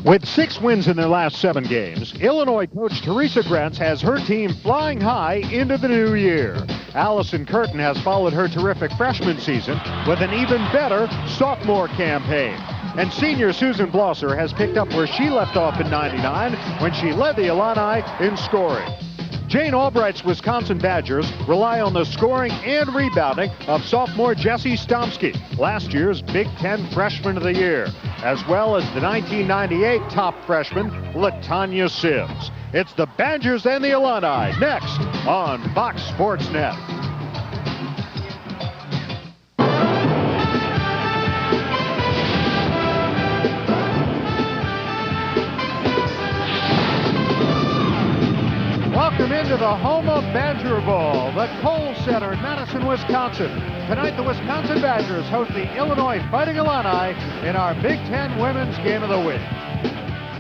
With 6 wins in their last 7 games, Illinois coach Teresa Grantz has her team flying high into the new year. Allison Curtin has followed her terrific freshman season with an even better sophomore campaign. And senior Susan Blosser has picked up where she left off in '99 when she led the Illini in scoring. Jane Albright's Wisconsin Badgers rely on the scoring and rebounding of sophomore Jessie Stomski, last year's Big Ten Freshman of the Year, as well as the 1998 top freshman LaTonya Sims. It's the Badgers and the Illini next on Fox Sports Net. Welcome into the home of Badger Ball, the Kohl Center in Madison, Wisconsin. Tonight, the Wisconsin Badgers host the Illinois Fighting Illini in our Big Ten Women's Game of the Week.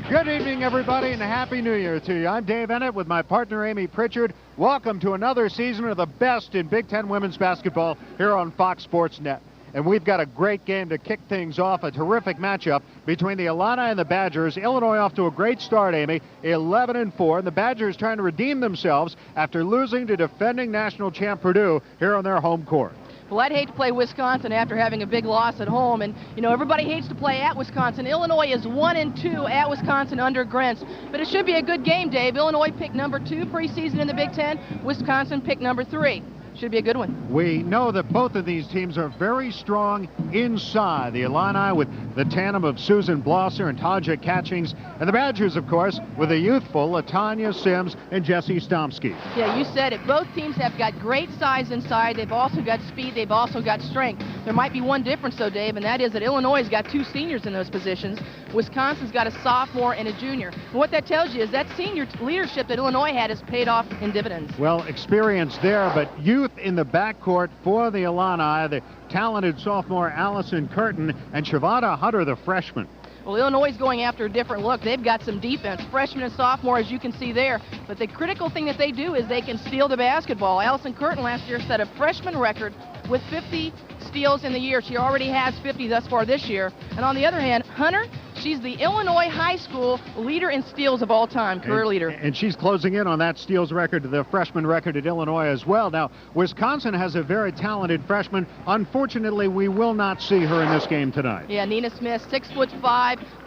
Good evening, everybody, and a Happy New Year to you. I'm Dave Ennett with my partner, Amy Pritchard. Welcome to another season of the best in Big Ten women's basketball here on Fox Sports Net. And we've got a great game to kick things off, a terrific matchup between the Illini and the Badgers. Illinois off to a great start, Amy, 11-4. And the Badgers trying to redeem themselves after losing to defending national champ Purdue here on their home court. Well, I'd hate to play Wisconsin after having a big loss at home. And, you know, everybody hates to play at Wisconsin. Illinois is 1-2 at Wisconsin under Grantz. But it should be a good game, Dave. Illinois picked number 2 preseason in the Big Ten. Wisconsin picked number 3. Should be a good one. We know that both of these teams are very strong inside. The Illini with the tandem of Susan Blosser and Tauja Catchings, and the Badgers, of course, with the youthful LaTonya Sims and Jessie Stomski. Yeah, you said it. Both teams have got great size inside. They've also got speed. They've also got strength. There might be one difference, though, Dave, and that is that Illinois has got 2 seniors in those positions. Wisconsin's got a sophomore and a junior. And what that tells you is that senior leadership that Illinois had has paid off in dividends. Well, experience there, but youth in the backcourt for the Illini, the talented sophomore Allison Curtin and Shavada Hunter, the freshman. Well, Illinois is going after a different look. They've got some defense, freshman and sophomore, as you can see there. But the critical thing that they do is they can steal the basketball. Allison Curtin last year set a freshman record with 50 steals in the year. She already has 50 thus far this year. And on the other hand, Hunter, she's the Illinois high school leader in steals of all time, career leader. And she's closing in on that steals record, the freshman record at Illinois as well. Now, Wisconsin has a very talented freshman. Unfortunately, we will not see her in this game tonight. Yeah, Nina Smith, 6'5",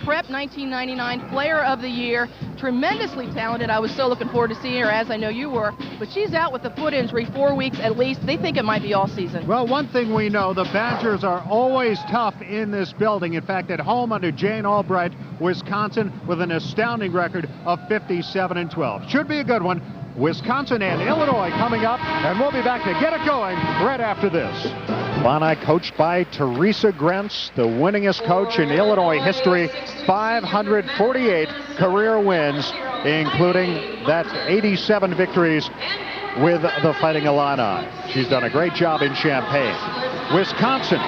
Prep 1999 Player of the Year, tremendously talented. I was so looking forward to seeing her, as I know you were. But she's out with a foot injury, 4 weeks at least. They think it might be all season. Well, one thing we know, the Badgers are always tough in this building. In fact, at home under Jane Albright, Wisconsin with an astounding record of 57-12. Should be a good one. Wisconsin and Illinois coming up, and we'll be back to get it going right after this. Illini coached by Teresa Grantz, the winningest coach in Illinois history, 548 career wins, including that 87 victories with the Fighting Illini. She's done a great job in Champaign. Wisconsin,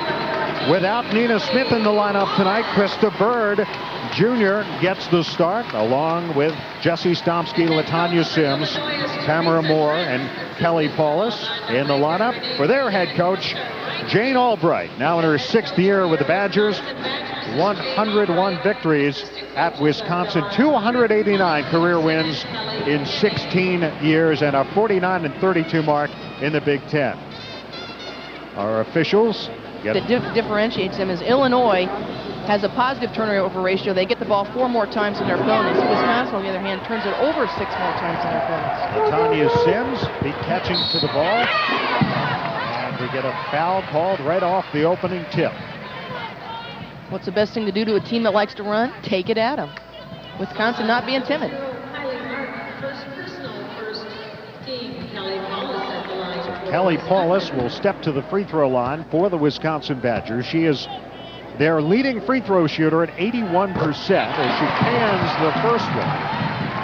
without Nina Smith in the lineup tonight, Krista Bird Jr. gets the start, along with Jessie Stomski, LaTonya Sims, Tamara Moore, and Kelly Paulus in the lineup for their head coach, Jane Albright, now in her 6th year with the Badgers. 101 victories at Wisconsin, 289 career wins in 16 years, and a 49-32 mark in the Big Ten. Our officials that differentiates them is Illinois has a positive turnover ratio. They get the ball 4 more times than their opponents. Wisconsin, on the other hand, turns it over 6 more times than their opponents. LaTonya Sims be catching to the ball, and we get a foul called right off the opening tip. What's the best thing to do to a team that likes to run? Take it at them. Wisconsin not being timid. So Kelly Paulus will step to the free throw line for the Wisconsin Badgers. She is their leading free throw shooter at 81% as she cans the first one.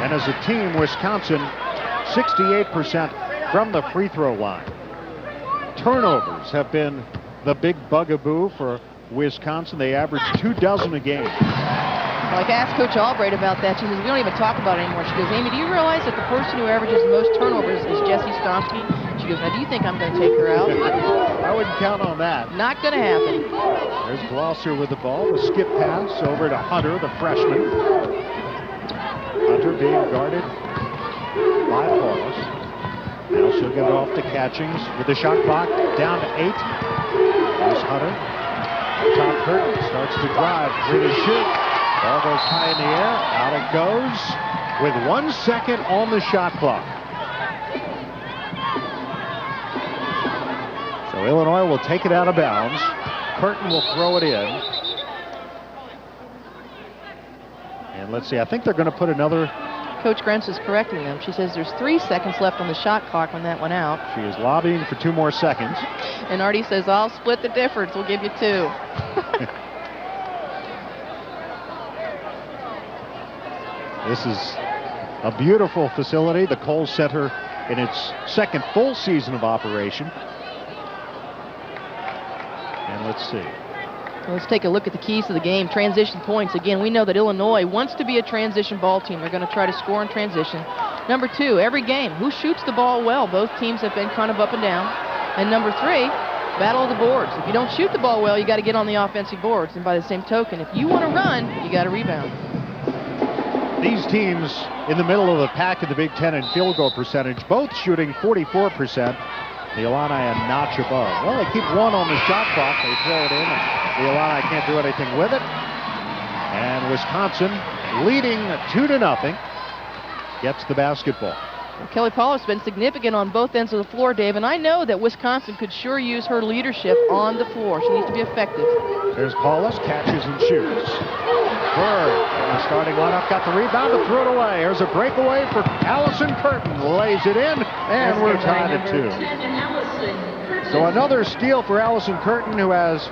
And as a team, Wisconsin 68% from the free throw line. Turnovers have been the big bugaboo for Wisconsin. They average 24 a game. Like, I asked Coach Albright about that. She says, we don't even talk about it anymore. She goes, Amy, do you realize that the person who averages the most turnovers is Jessie Stomski? She goes, now do you think I'm going to take her out? I wouldn't count on that. Not going to happen. There's Glosser with the ball. The skip pass over to Hunter, the freshman. Hunter being guarded by Paulus. Now she'll get it off to Catchings with the shot clock down to 8. There's Hunter. Top Curtin starts to drive, ready to shoot. Ball goes high in the air. Out it goes with 1 second on the shot clock. So Illinois will take it out of bounds. Curtin will throw it in. And let's see, I think they're going to put another. Coach Grentz is correcting them. She says there's 3 seconds left on the shot clock when that went out. She is lobbying for 2 more seconds. And Artie says, I'll split the difference. We'll give you 2. This is a beautiful facility. The Kohl Center in its 2nd full season of operation. And let's see. Let's take a look at the keys to the game. Transition points. Again, we know that Illinois wants to be a transition ball team. They're going to try to score in transition. Number 2, every game, who shoots the ball well? Both teams have been kind of up and down. And number 3, battle of the boards. If you don't shoot the ball well, you got to get on the offensive boards. And by the same token, if you want to run, you got to rebound. These teams in the middle of the pack in the Big Ten in field goal percentage, both shooting 44%. The Illini a notch above. Well, they keep 1 on the shot clock. They throw it in, and the Illini can't do anything with it. And Wisconsin, leading 2-0, gets the basketball. Kelly Paulus has been significant on both ends of the floor, Dave, and I know that Wisconsin could sure use her leadership on the floor. She needs to be effective. There's Paulus, catches and shoots. Bird in the starting lineup, got the rebound to throw it away. Here's a breakaway for Allison Curtin. Lays it in, and we're tied at 2. So another steal for Allison Curtin, who has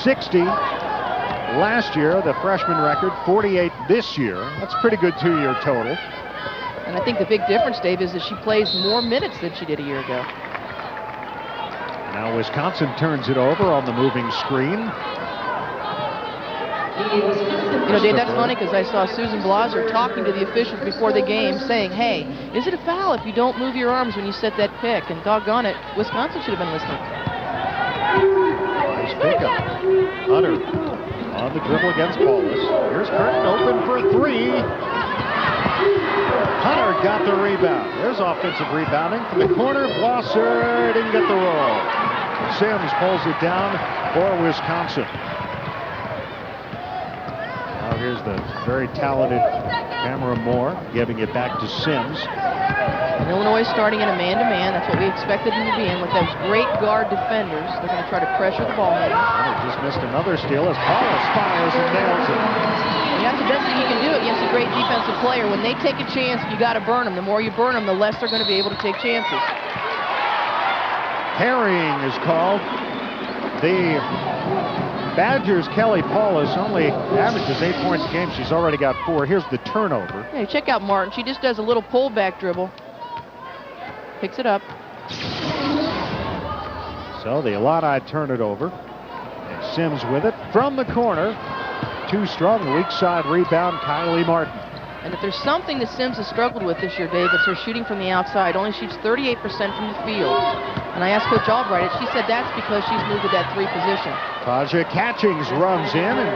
60 last year, the freshman record, 48 this year. That's a pretty good 2-year total. And I think the big difference, Dave, is that she plays more minutes than she did a year ago. Now Wisconsin turns it over on the moving screen. You know, Dave, that's funny because I saw Susan Blaser talking to the officials before the game saying, hey, is it a foul if you don't move your arms when you set that pick? And doggone it, Wisconsin should have been listening. Nice pickup. Hunter on the dribble against Paulus. Here's Curtin open for 3. Hunter got the rebound. There's offensive rebounding from the corner. Blosser didn't get the roll. Sims pulls it down for Wisconsin. Now here's the very talented Tamara Moore giving it back to Sims. And Illinois starting in a man-to-man. That's what we expected them to be in with those great guard defenders. They're going to try to pressure the ball handler. Hunter just missed another steal as Paulus fires and nails it. You have to best that you can do it against a great defensive player. When they take a chance, you got to burn them. The more you burn them, the less they're going to be able to take chances. Carrying is called. The Badgers' Kelly Paulus only averages 8 points a game. She's already got 4. Here's the turnover. Hey, check out Martin. She just does a little pullback dribble. Picks it up. So the Illini turn it over. And Sims with it from the corner. Too strong, weak side rebound, Kylie Martin. And if there's something that Sims has struggled with this year, Dave, it's her shooting from the outside. Only shoots 38% from the field. And I asked Coach Albright, she said that's because she's moved to that 3 position. Tauja Catchings runs in and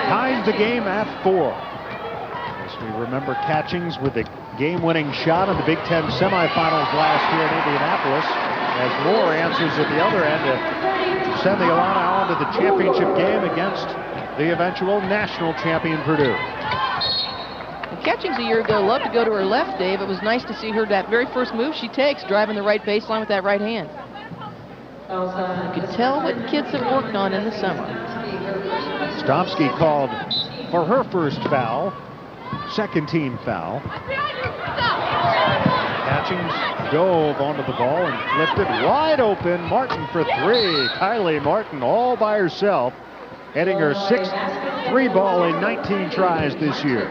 ties the game at 4. As we remember Catchings with the game-winning shot in the Big Ten semifinals last year in Indianapolis, as Moore answers at the other end to send the Illini on to the championship game against the eventual national champion Purdue. And Catchings a year ago loved to go to her left, Dave. It was nice to see her, that very first move she takes, driving the right baseline with that right hand. You can tell what kids have worked on in the summer. Stomski called for her first foul, second team foul. Catchings dove onto the ball and flipped it wide open. Martin for 3. Kylie Martin all by herself, hitting her 6th 3-ball in 19 tries this year.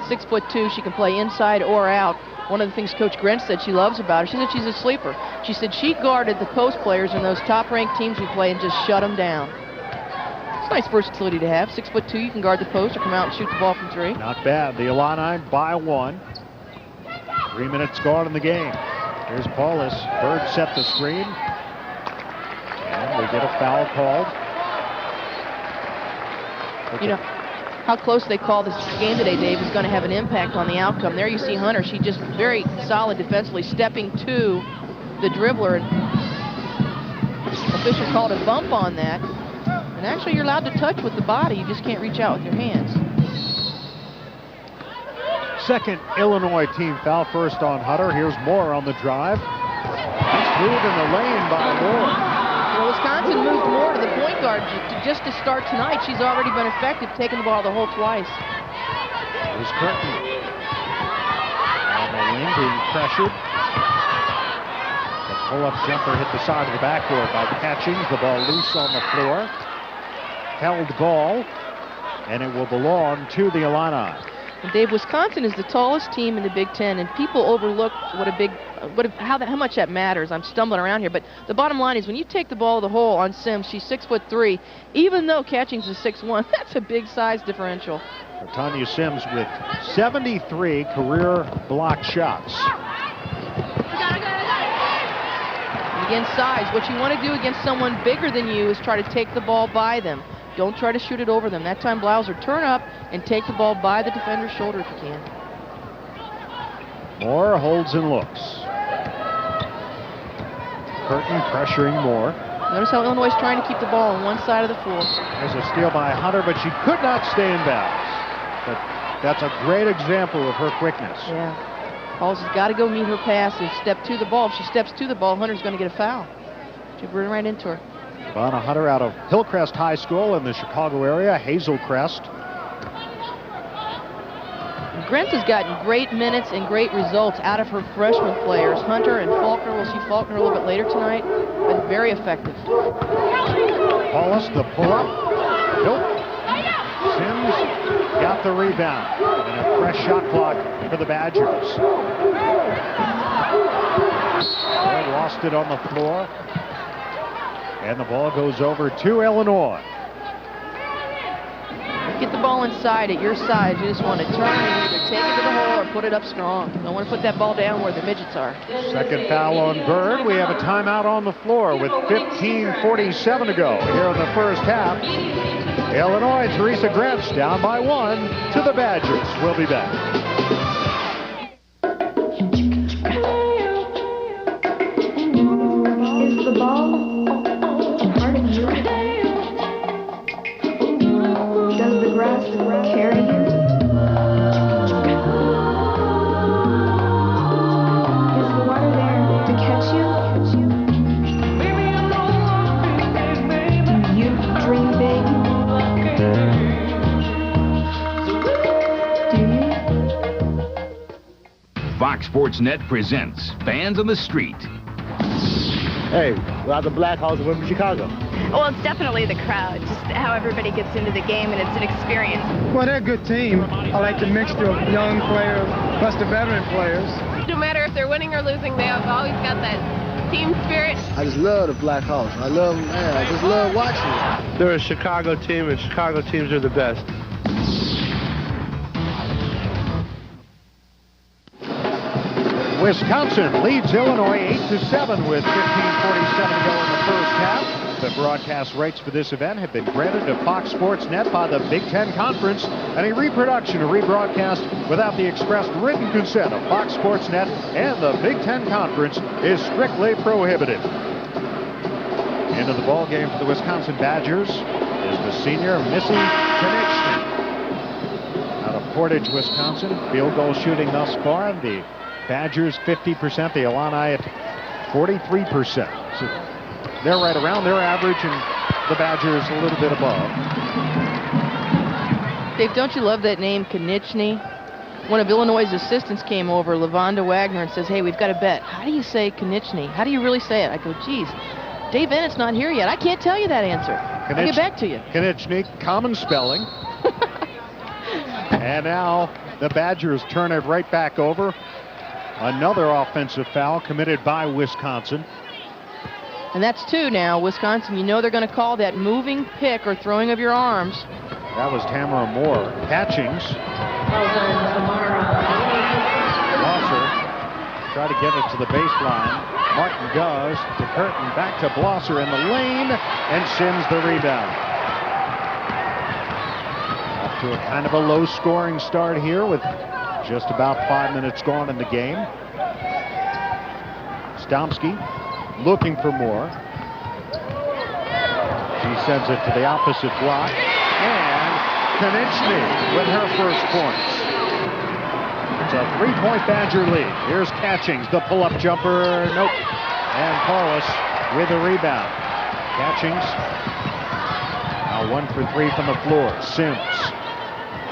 6'2", she can play inside or out. One of the things Coach Grentz said she loves about her, she said she's a sleeper. She said she guarded the post players in those top-ranked teams we play and just shut them down. It's a nice versatility to have. 6'2", you can guard the post or come out and shoot the ball from 3. Not bad. The Illini by 1. 3 minutes gone in the game. Here's Paulus. Bird set the screen. And we get a foul called. You know, how close they call this game today, Dave, is going to have an impact on the outcome. There you see Hunter. She just very solid defensively, stepping to the dribbler. Official called a bump on that. And actually, you're allowed to touch with the body. You just can't reach out with your hands. Second Illinois team foul, first on Hunter. Here's Moore on the drive. Smooth in the lane by Moore. Well, Wisconsin moved Moore to the point guard just to start tonight. She's already been effective, taking the ball the hole twice. Here's Curtin. On the wing, being pressured. The pull-up jumper hit the side of the backboard by catching. The ball loose on the floor. Held ball, and it will belong to the Illini. And Dave, Wisconsin is the tallest team in the Big Ten, and people overlook how much that matters. I'm stumbling around here, but the bottom line is when you take the ball to the hole on Sims, she's 6'3", even though catching's a 6'1", that's a big size differential. LaTonya Sims with 73 career block shots. And again, size. What you want to do against someone bigger than you is try to take the ball by them. Don't try to shoot it over them. That time, Blauser, turn up and take the ball by the defender's shoulder if you can. Moore holds and looks. Curtin pressuring Moore. Notice how Illinois is trying to keep the ball on one side of the floor. There's a steal by Hunter, but she could not stay in bounds. But that's a great example of her quickness. Yeah. Paul's has got to go meet her pass and step to the ball. If she steps to the ball, Hunter's going to get a foul. She'll run right into her. Ivana Hunter out of Hillcrest High School in the Chicago area, Hazelcrest. Grant has gotten great minutes and great results out of her freshman players. Hunter and Faulkner, we'll see Faulkner a little bit later tonight, been very effective. Paulus, the pull-up. Nope. Sims got the rebound. And a fresh shot clock for the Badgers. They lost it on the floor. And the ball goes over to Illinois. Get the ball inside at your size. You just want to turn and either take it to the hole or put it up strong. Don't want to put that ball down where the midgets are. Second foul on Bird. We have a timeout on the floor with 15:47 to go here in the first half. Illinois, Teresa Grants down by 1 to the Badgers. We'll be back. Is the ball part of you? Does the grass carry you? Is the water there to catch you? Do you dream big? Do you? Fox Sports Net presents Fans on the Street. Hey, without the Black House of Women Chicago. Well, it's definitely the crowd, just how everybody gets into the game, and it's an experience. Well, they're a good team. I like the mixture of young players plus the veteran players. No matter if they're winning or losing, they have always got that team spirit. I just love the Black House. I love them, man. I just love watching it. They're a Chicago team, and Chicago teams are the best. Wisconsin leads Illinois 8-7 with 15:47 to go in the first half. The broadcast rights for this event have been granted to Fox Sports Net by the Big Ten Conference, and a reproduction or rebroadcast without the expressed written consent of Fox Sports Net and the Big Ten Conference is strictly prohibited. Into the ball game for the Wisconsin Badgers is the senior Missy Konechny out of Portage, Wisconsin. Field goal shooting thus far, and the Badgers 50%, the Illini at 43%. So they're right around their average, and the Badgers a little bit above. Dave, don't you love that name, Konechny? One of Illinois' assistants came over, Lavonda Wagner, and says, hey, we've got a bet. How do you say Konechny? How do you really say it? I go, geez, Dave Bennett's not here yet. I can't tell you that answer. I'll get back to you. Konechny, common spelling. And now the Badgers turn it right back over. Another offensive foul committed by Wisconsin. And that's 2 now. Wisconsin, you know they're going to call that moving pick or throwing of your arms. That was Tamara Moore. Catchings. try to get it to the baseline. Martin does to Curtin, back to Blosser in the lane, and Sims the rebound. Off to a kind of a low-scoring start here with just about 5 minutes gone in the game. Stomski looking for more. She sends it to the opposite block, and Konechny with her first points. It's a 3-point Badger lead. Here's Catchings, the pull-up jumper, nope. And Paulus with the rebound. Catchings now 1 for 3 from the floor. Sims,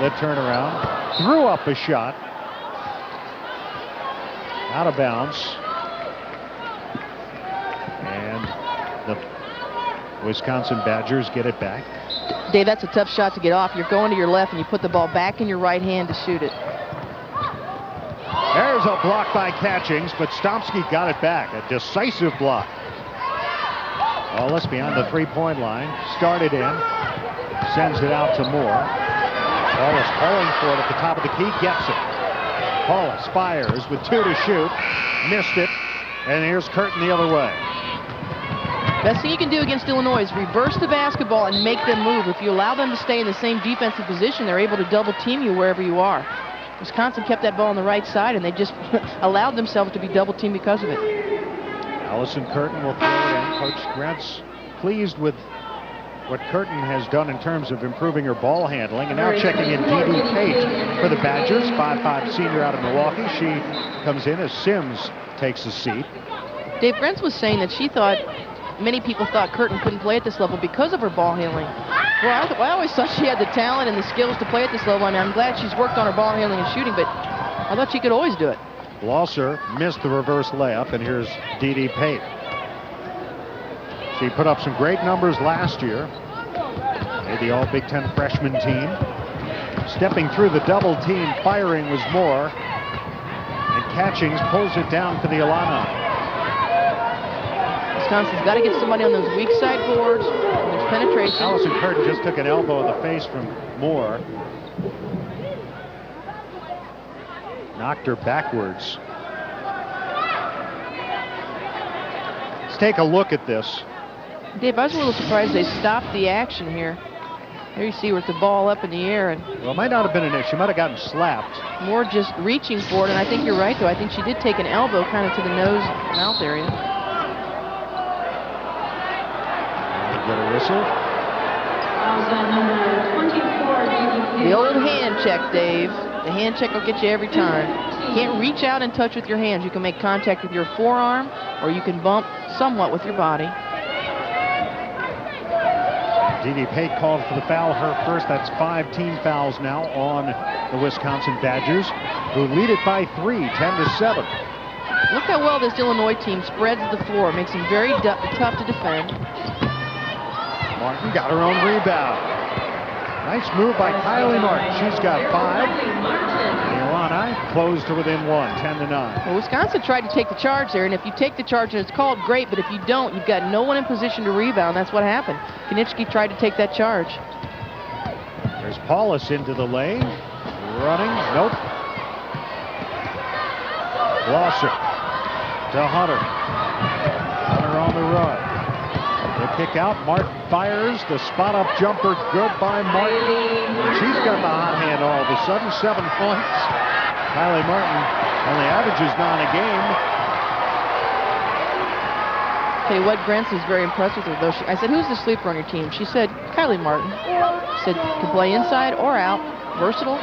the turnaround, threw up a shot. Out of bounds. And the Wisconsin Badgers get it back. Dave, that's a tough shot to get off. You're going to your left and you put the ball back in your right hand to shoot it. There's a block by Catchings, but Stomski got it back. A decisive block. Wallace beyond the 3-point line. Started in. Sends it out to Moore. Wallace calling for it at the top of the key. Gets it. Wallace fires with 2 to shoot. Missed it. And here's Curtin the other way. Best thing you can do against Illinois is reverse the basketball and make them move. If you allow them to stay in the same defensive position, they're able to double team you wherever you are. Wisconsin kept that ball on the right side, and they just allowed themselves to be double teamed because of it. Allison Curtin will throw it in. Coach Grant's pleased with what Curtin has done in terms of improving her ball handling. And now checking in Dee Pate for the Badgers, 5'5" senior out of Milwaukee. She comes in as Sims takes a seat. Dave Grants was saying that she thought many people thought Curtin couldn't play at this level because of her ball handling. Well, I always thought she had the talent and the skills to play at this level. I mean, I'm glad she's worked on her ball handling and shooting, but I thought she could always do it. Blosser missed the reverse layup, and here's Dee Pate. She put up some great numbers last year. Made the All-Big Ten freshman team. Stepping through the double team, firing was Moore. And Catchings pulls it down for the Illini. Wisconsin's got to get somebody on those weak side boards. There's penetration. Allison Curtin just took an elbow in the face from Moore. Knocked her backwards. Let's take a look at this. Dave, I was a little surprised they stopped the action here. There you see with the ball up in the air. And well, it might not have been an issue. She might have gotten slapped. Moore just reaching for it, and I think you're right, though. I think she did take an elbow kind of to the nose-mouth area. Get a whistle. The old hand check, Dave. The hand check will get you every time. You can't reach out and touch with your hands. You can make contact with your forearm, or you can bump somewhat with your body. Dee Pate called for the foul, her first. That's 5 team fouls now on the Wisconsin Badgers, who lead it by 3, 10-7. Look how well this Illinois team spreads the floor. Makes them very tough to defend. Martin got her own rebound. Nice move by Kylie Martin. She's got 5. The Illini closed to within 1, 10-9. Well, Wisconsin tried to take the charge there, and if you take the charge and it's called, great, but if you don't, you've got no one in position to rebound. That's what happened. Konechny tried to take that charge. There's Paulus into the lane. Running, nope. Blosser to Hunter. Hunter on the run. The kick out, Martin fires, the spot-up jumper, good by Martin. She's got the hot hand all of a sudden, 7 points. Kylie Martin only averages 9 a game. Tell you what, Grants is very impressed with her, though. I said, who's the sleeper on your team? She said, Kylie Martin. She said, can play inside or out, versatile.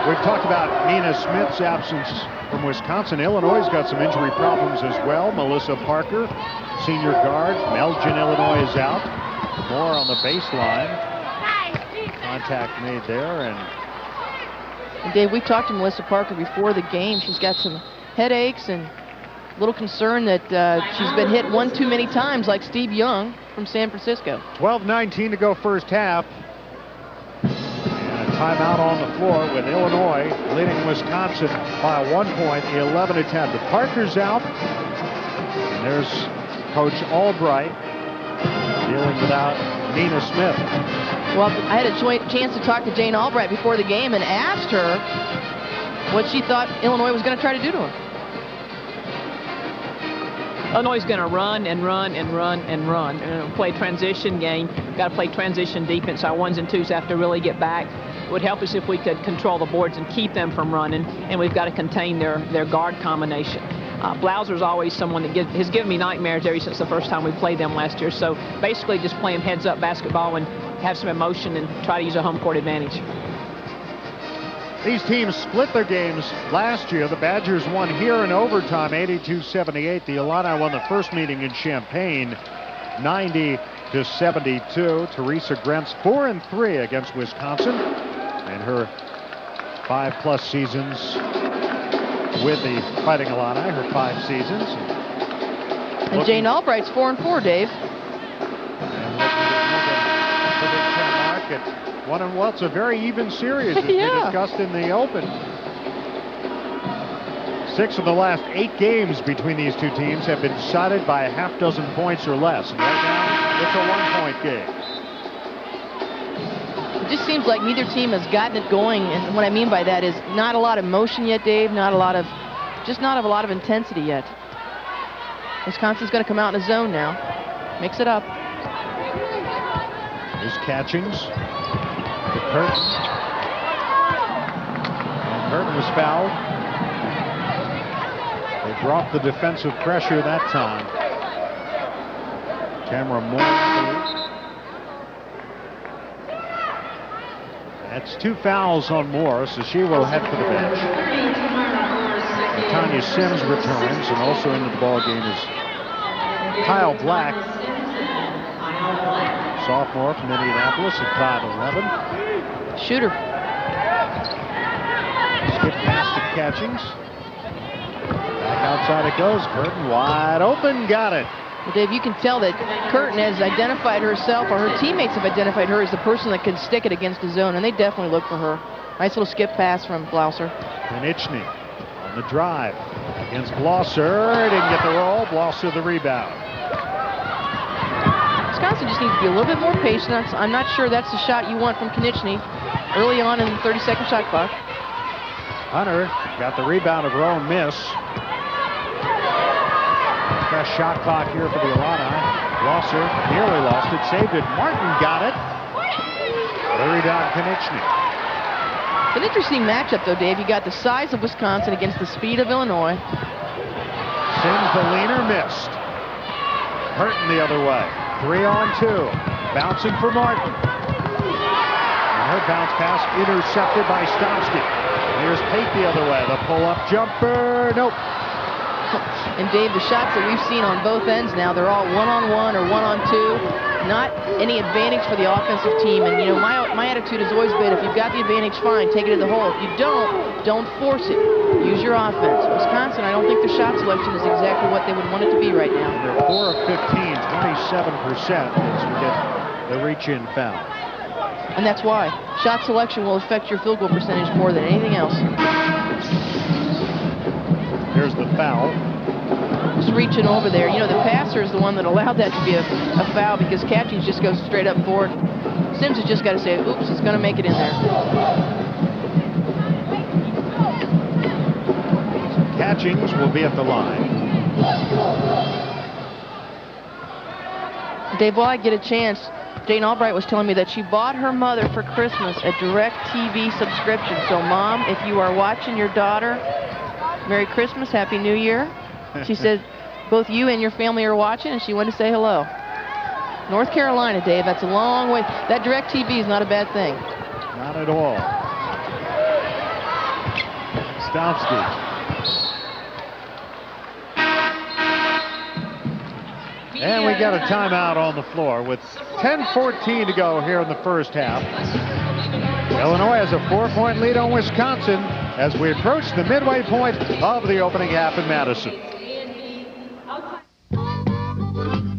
We've talked about Nina Smith's absence from Wisconsin. Illinois' got some injury problems as well. Melissa Parker, senior guard. Elgin, Illinois is out. Moore on the baseline. Contact made there. And Dave, we talked to Melissa Parker before the game. She's got some headaches and a little concern that she's been hit one too many times like Steve Young from San Francisco. 12:19 to go first half. Timeout on the floor with Illinois leading Wisconsin by 1 point, 11-10. But Parker's out. And there's Coach Albright dealing without Nina Smith. Well, I had a chance to talk to Jane Albright before the game and asked her what she thought Illinois was going to try to do to him. Illinois is going to run and run and run and run. And play transition game. Got to play transition defense. Our ones and twos have to really get back. It would help us if we could control the boards and keep them from running. And we've got to contain their guard combination. Blauser's always someone that has given me nightmares ever since the first time we played them last year. So basically just playing heads-up basketball and have some emotion and try to use a home court advantage. These teams split their games last year. The Badgers won here in overtime, 82-78. The Illini won the first meeting in Champaign, 90-72. Teresa Grent's 4-3 against Wisconsin, and her 5+ seasons with the Fighting Illini, her 5 seasons. And Jane Albright's 4-4, Dave. And looking at 1-1. It's a very even series, as we discussed in the Open. 6 of the last 8 games between these two teams have been decided by a half dozen points or less. And right now, it's a 1-point game. It just seems like neither team has gotten it going, and what I mean by that is not a lot of motion yet, Dave. Not a lot of intensity yet. Wisconsin's going to come out in a zone now. Mix it up. Here's Catchings to Curtin. And Curtin was fouled. They dropped the defensive pressure that time. Tamara Moore. That's 2 fouls on Moore, so she will head for the bench. LaTonya Sims returns, and also into the ball game is Kyle Black, sophomore from Indianapolis at 5'11". Shooter. Skip pass to Catchings. Back outside it goes. Curtin wide open, got it. Well, Dave, you can tell that Curtin has identified herself, or her teammates have identified her as the person that can stick it against the zone, and they definitely look for her. Nice little skip pass from Blauser. Konieczny on the drive against Blauser. Didn't get the roll. Blauser the rebound. Wisconsin just needs to be a little bit more patient. I'm not sure that's the shot you want from Konieczny early on in the 30-second shot clock. Hunter got the rebound of her own miss. Best shot clock here for the Illini. Blauser nearly lost it, saved it. Martin got it. The rebound, Konieczny. It's an interesting matchup, though, Dave. You got the size of Wisconsin against the speed of Illinois. Sims, the leaner, missed. Curtin the other way. 3-on-2. Bouncing for Martin. And her bounce pass intercepted by Stomski. Here's Pate the other way. The pull-up jumper. Nope. And Dave, the shots that we've seen on both ends now, they're all 1-on-1 or 1-on-2. Not any advantage for the offensive team. And, you know, my attitude has always been, if you've got the advantage, fine, take it to the hole. If you don't force it. Use your offense. Wisconsin, I don't think the shot selection is exactly what they would want it to be right now. They're 4 of 15, 27% as we get the reach-in foul. And that's why. Shot selection will affect your field goal percentage more than anything else. Here's the foul. Just reaching over there. You know, the passer is the one that allowed that to be a foul because Catchings just goes straight up forward. Sims has just got to say, oops, it's going to make it in there. Catchings will be at the line. Dave, while I get a chance, Jane Albright was telling me that she bought her mother for Christmas a DirecTV subscription. So, Mom, if you are watching your daughter, Merry Christmas, Happy New Year. She said both you and your family are watching, and she wanted to say hello. North Carolina, Dave, that's a long way. That DirecTV is not a bad thing. Not at all. Stomski. And we got a timeout on the floor with 10:14 to go here in the first half. Illinois has a 4-point lead on Wisconsin as we approach the midway point of the opening half in Madison.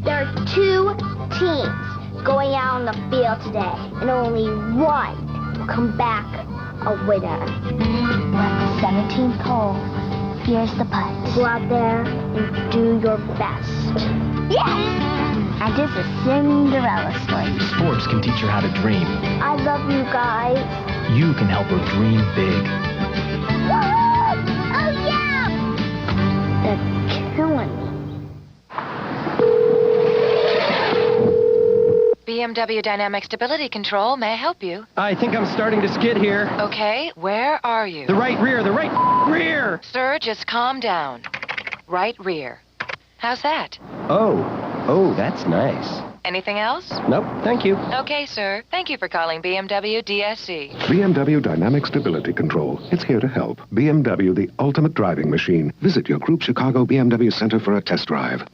There are 2 teams going out on the field today, and only one will come back a winner. We're at the 17th hole. Here's the putt. Go out there and do your best. Yes! And it's a Cinderella story. Sports can teach her how to dream. I love you guys. You can help her dream big. Oh, yeah! They're killing me. BMW Dynamic Stability Control, may I help you? I think I'm starting to skid here. Okay, where are you? The right rear, the right rear! Sir, just calm down. Right rear. How's that? Oh, that's nice. Anything else? Nope, thank you. Okay, sir. Thank you for calling BMW DSC. BMW Dynamic Stability Control. It's here to help. BMW, the ultimate driving machine. Visit your Group Chicago BMW Center for a test drive.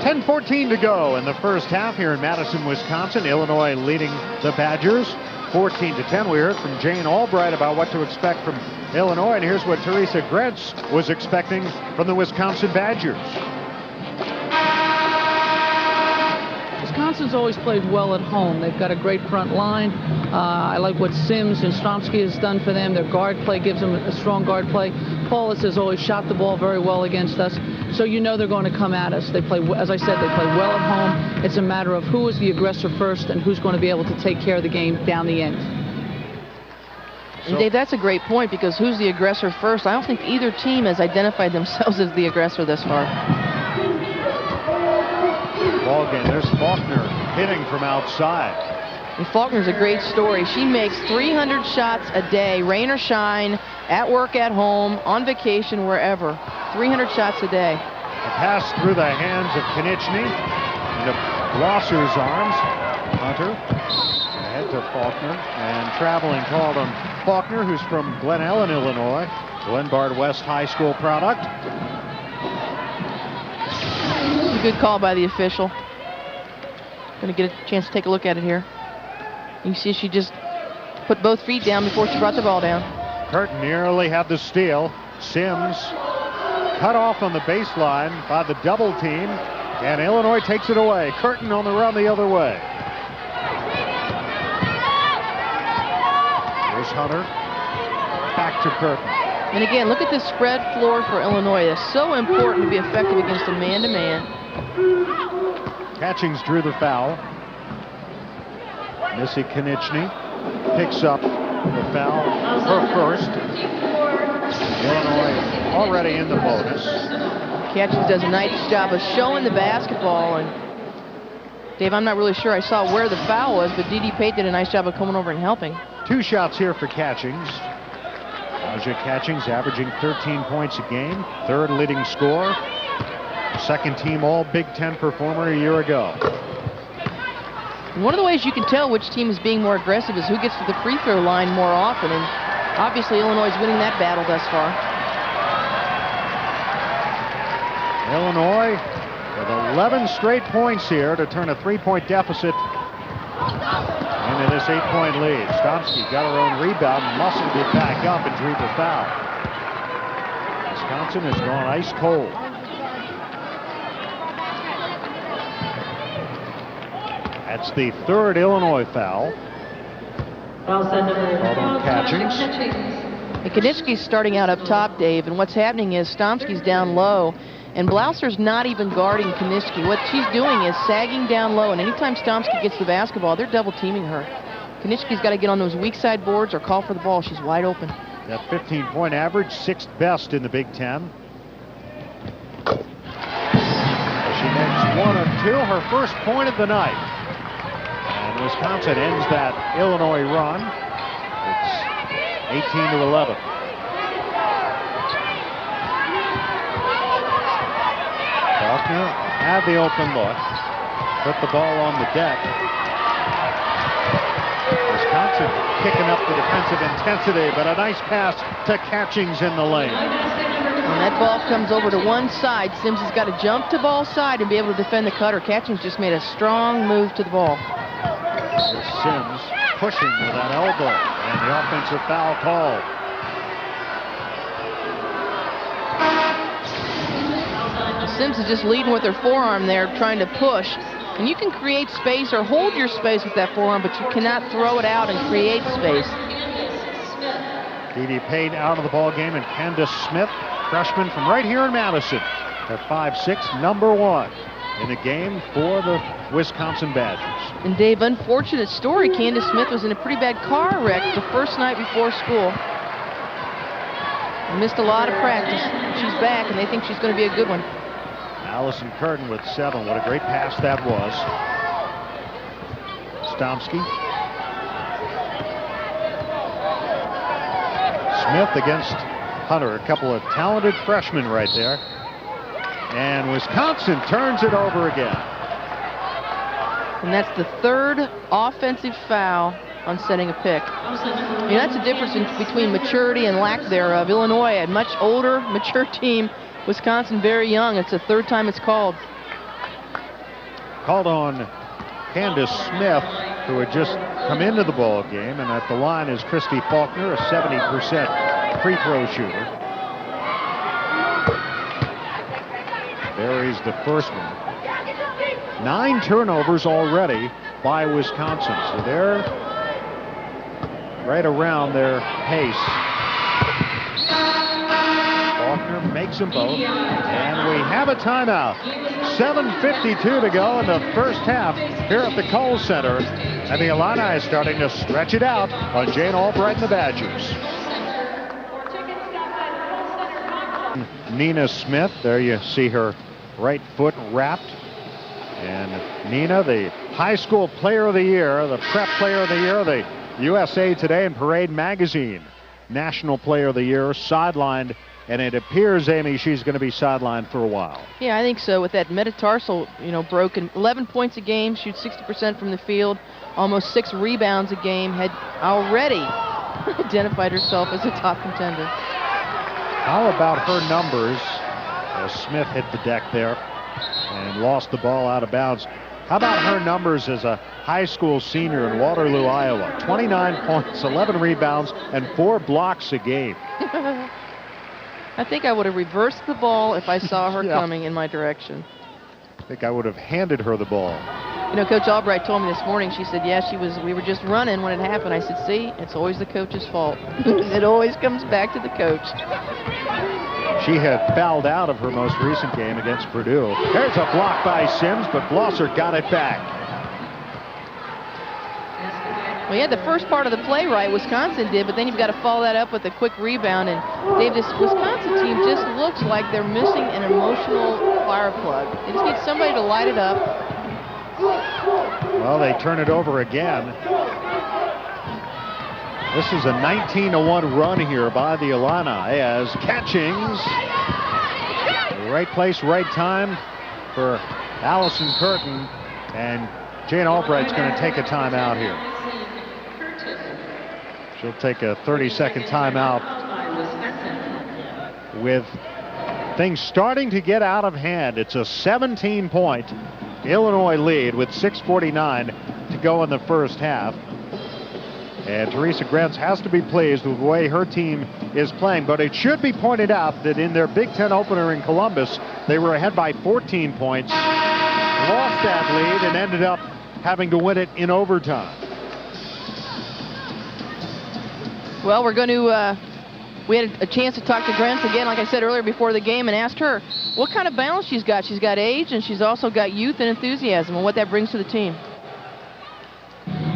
10:14 to go in the first half here in Madison, Wisconsin. Illinois leading the Badgers 14-10. We heard from Jane Albright about what to expect from Illinois, and here's what Teresa Gretz was expecting from the Wisconsin Badgers. Wisconsin's always played well at home. They've got a great front line. I like what Sims and Stomski has done for them. Their guard play gives them a strong guard play. Paulus has always shot the ball very well against us. So you know they're going to come at us. They play, as I said, they play well at home. It's a matter of who is the aggressor first and who's going to be able to take care of the game down the end. And Dave, that's a great point, because who's the aggressor first? I don't think either team has identified themselves as the aggressor this far. Ball game. There's Faulkner hitting from outside. And Faulkner's a great story. She makes 300 shots a day, rain or shine, at work, at home, on vacation, wherever. 300 shots a day. A pass through the hands of Konieczny into Blosser's arms. Hunter ahead to Faulkner, and traveling called on Faulkner, who's from Glen Ellen, Illinois. Glenbard West High School product. A good call by the official. Going to get a chance to take a look at it here. You see she just put both feet down before she brought the ball down. Curtin nearly had the steal. Sims cut off on the baseline by the double team, and Illinois takes it away. Curtin on the run the other way. Here's Hunter. Back to Curtin. And again, look at this spread floor for Illinois. It's so important to be effective against a man-to-man. Catchings drew the foul. Missy Konieczny picks up the foul, her first. Illinois already in the bonus. Catchings does a nice job of showing the basketball. And Dave, I'm not really sure I saw where the foul was, but Dee Pate did a nice job of coming over and helping. 2 shots here for Catchings. Tauja Catchings averaging 13 points a game, 3rd leading scorer. 2nd team all Big Ten performer a year ago. And one of the ways you can tell which team is being more aggressive is who gets to the free throw line more often. And obviously Illinois is winning that battle thus far. Illinois with 11 straight points here to turn a 3-point deficit into this 8-point lead. Stomski got her own rebound, muscled it back up, and drew the foul. Wisconsin has gone ice cold. That's the 3rd Illinois foul. Called on Catchings. And Konieczny's starting out up top, Dave, and what's happening is Stomski's down low, and Blauser's not even guarding Konieczny. What she's doing is sagging down low, and anytime Stomski gets the basketball, they're double teaming her. Konieczny's got to get on those weak side boards or call for the ball. She's wide open. That 15-point average, 6th best in the Big Ten. She makes 1 of 2, her first point of the night. And Wisconsin ends that Illinois run. It's 18-11. Faulkner had the open look, put the ball on the deck. Wisconsin kicking up the defensive intensity, but a nice pass to Catchings in the lane. When that ball comes over to one side, Sims has got to jump to ball side and be able to defend the cutter. Catchings just made a strong move to the ball. Sims pushing with that elbow, and the offensive foul called. Sims is just leading with her forearm there, trying to push. And you can create space or hold your space with that forearm, but you cannot throw it out and create space. Dee Pate out of the ball game, and Candace Smith, freshman from right here in Madison, at 5'6", number 1 in the game for the Wisconsin Badgers. And Dave, unfortunate story, Candace Smith was in a pretty bad car wreck the first night before school. Missed a lot of practice. She's back, and they think she's going to be a good one. Allison Curtin with 7. What a great pass that was. Stomski. Smith against Hunter. A couple of talented freshmen right there. And Wisconsin turns it over again. And that's the 3rd offensive foul on setting a pick. I mean, that's the difference between maturity and lack thereof. Illinois, a much older, mature team. Wisconsin, very young. It's the 3rd time it's called. Called on Candace Smith, who had just come into the ball game, and at the line is Christy Faulkner, a 70% free throw shooter. Buries the first one. 9 turnovers already by Wisconsin, so they're right around their pace. Faulkner makes them both, and we have a timeout. 7:52 to go in the first half here at the Kohl Center, and the Illini is starting to stretch it out on Jane Albright and the Badgers. Nina Smith, there you see her right foot wrapped. And Nina, the high school player of the year, the prep player of the year, the USA Today and Parade Magazine National Player of the Year, sidelined, and it appears, Amy, she's going to be sidelined for a while. Yeah, I think so. With that metatarsal, broken, 11 points a game, shoots 60% from the field, almost 6 rebounds a game, had already identified herself as a top contender. How about her numbers? As Smith hit the deck there and lost the ball out of bounds. How about her numbers as a high school senior in Waterloo, Iowa? 29 points, 11 rebounds, and 4 blocks a game. I think I would have reversed the ball if I saw her coming in my direction. I think I would have handed her the ball. Coach Albright told me this morning, she said, we were just running when it happened. I said, see, it's always the coach's fault. It always comes back to the coach. She had fouled out of her most recent game against Purdue. There's a block by Sims, but Blosser got it back. Well, he had the first part of the play right, Wisconsin did, but then you've got to follow that up with a quick rebound. And Dave, this Wisconsin team just looks like they're missing an emotional fire plug. They just need somebody to light it up. Well, they turn it over again. This is a 19-1 run here by the Illini as Catchings. Right place, right time for Allison Curtin, and Jane Albright's going to take a timeout here. She'll take a 30-second timeout with things starting to get out of hand. It's a 17-point Illinois lead with 6:49 to go in the first half. And Teresa Grants has to be pleased with the way her team is playing. But it should be pointed out that in their Big Ten opener in Columbus, they were ahead by 14 points, lost that lead, and ended up having to win it in overtime. Well, we're going to, we had a chance to talk to Grants again, like I said earlier before the game, and asked her what kind of balance she's got. She's got age, and she's also got youth and enthusiasm, and what that brings to the team.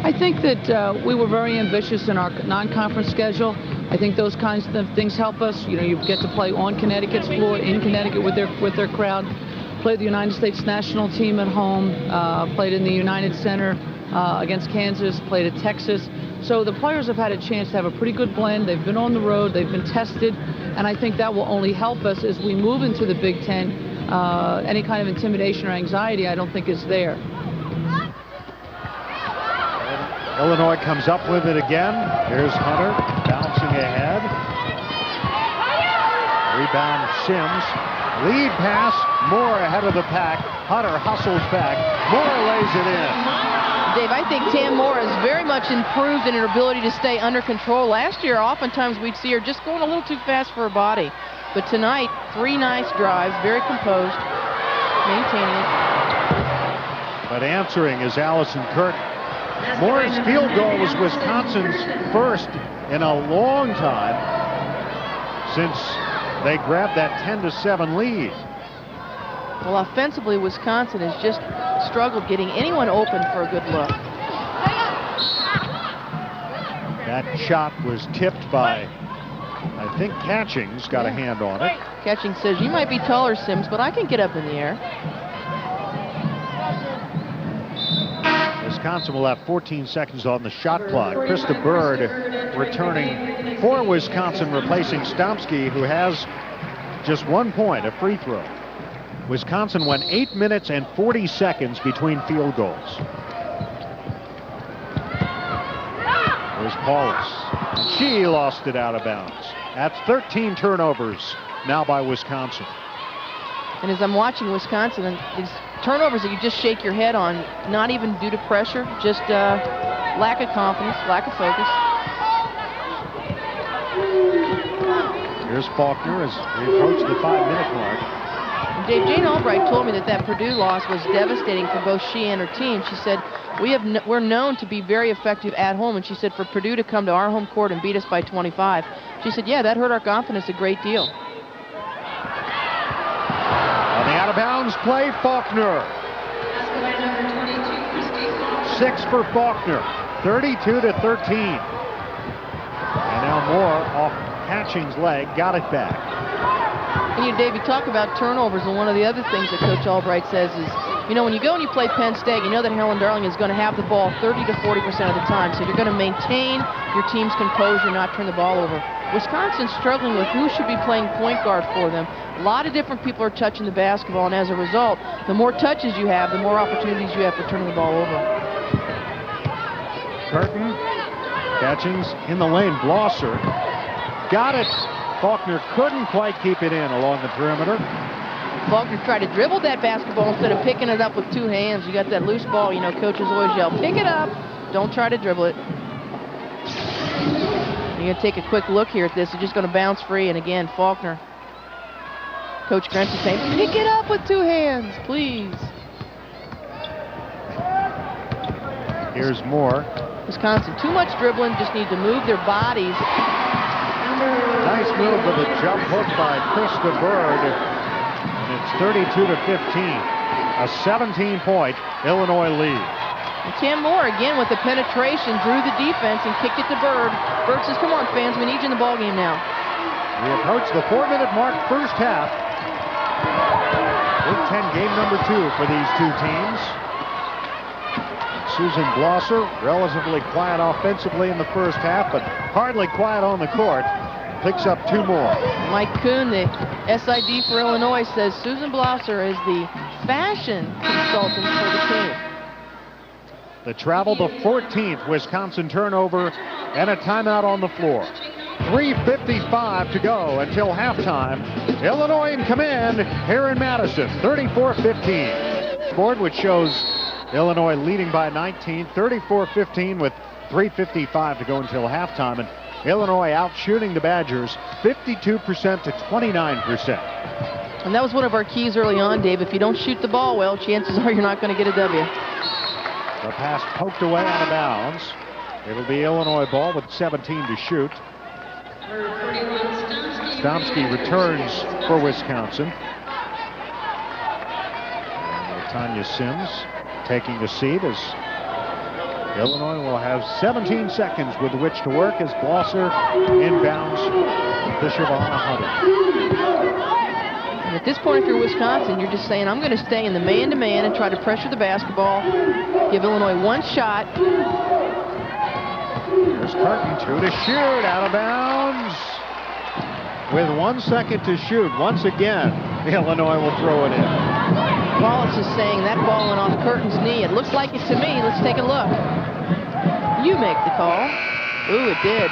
I think that we were very ambitious in our non-conference schedule. I think those kinds of things help us. You get to play on Connecticut's floor, in Connecticut with their crowd. Played the United States national team at home. Played in the United Center against Kansas. Played at Texas. So the players have had a chance to have a pretty good blend. They've been on the road. They've been tested. And I think that will only help us as we move into the Big Ten. Any kind of intimidation or anxiety, I don't think is there. Illinois comes up with it again. Here's Hunter bouncing ahead. Rebound Sims. Lead pass. Moore ahead of the pack. Hunter hustles back. Moore lays it in. Dave, I think Tam Moore has very much improved in her ability to stay under control. Last year, oftentimes we'd see her just going a little too fast for her body. But tonight, 3 nice drives, very composed, maintaining it. But answering is Allison Curtin. Moore's field goal was Wisconsin's first in a long time since they grabbed that 10-7 lead. Well, offensively, Wisconsin has just struggled getting anyone open for a good look. That shot was tipped by I think Catching's got a hand on it. Catching says, you might be taller, Sims, but I can get up in the air. Wisconsin will have 14 seconds on the shot clock. Krista Bird returning for Wisconsin, replacing Stomski, who has just 1 point, a free throw. Wisconsin went 8 minutes and 40 seconds between field goals. There's Paulus. She lost it out of bounds. That's 13 turnovers now by Wisconsin. And as I'm watching Wisconsin, and these turnovers that you just shake your head on, not even due to pressure, just lack of confidence, lack of focus. Here's Faulkner as we approach the 5-minute mark. And Dave, Jane Albright told me that that Purdue loss was devastating for both she and her team. She said, we're known to be very effective at home, and she said for Purdue to come to our home court and beat us by 25, she said, yeah, that hurt our confidence a great deal. On the out-of-bounds play, Faulkner. 6 for Faulkner, 32-13. And now Moore off Catching's leg, got it back. And you, Dave, you talk about turnovers, and one of the other things that Coach Albright says is, you know, when you go and you play Penn State, you know that Helen Darling is going to have the ball 30 to 40% of the time, so you're going to maintain your team's composure, not turn the ball over. Wisconsin's struggling with who should be playing point guard for them. A lot of different people are touching the basketball, and as a result, the more touches you have, the more opportunities you have for turning the ball over. Curtin, Catchings in the lane, Blosser. Got it. Faulkner couldn't quite keep it in along the perimeter. Faulkner tried to dribble that basketball instead of picking it up with 2 hands. You got that loose ball, you know, coaches always yell, pick it up, don't try to dribble it. You're going to take a quick look here at this. It's just going to bounce free, and again, Faulkner. Coach Grant is saying, pick it up with 2 hands, please. Here's Moore. Wisconsin, too much dribbling, just need to move their bodies. Nice move with a jump hook by Krista Bird. And it's 32-15. A 17-point Illinois lead. And Cam Moore, again, with the penetration, drew the defense and kicked it to Bird. Bird says, come on, fans, we need you in the ballgame now. We approach the 4-minute mark, first half. Big Ten game number 2 for these two teams. Susan Blosser, relatively quiet offensively in the first half, but hardly quiet on the court. Picks up 2 more. Mike Kuhn, the SID for Illinois, says Susan Blosser is the fashion consultant for the team. The travel, the 14th Wisconsin turnover, and a timeout on the floor. 3:55 to go until halftime. Illinois in command here in Madison, 34-15. Board which shows Illinois leading by 19, 34-15 with 3:55 to go until halftime. And Illinois out shooting the Badgers 52% to 29%. And that was one of our keys early on, Dave. If you don't shoot the ball well, chances are you're not going to get a W. The pass poked away out of bounds. It'll be Illinois ball with 17 to shoot. Stomski returns for Wisconsin. LaTonya Sims taking the seat as Illinois will have 17 seconds with which to work as Blosser inbounds Bishop on 100. And at this point, if you're Wisconsin, you're just saying, I'm going to stay in the man-to-man and try to pressure the basketball, give Illinois 1 shot. There's Curtin, 2 to shoot, out of bounds. With 1 second to shoot, once again, Illinois will throw it in. Wallace is saying that ball went off Curtin's knee. It looks like it to me. Let's take a look. You make the call. Ooh, it did.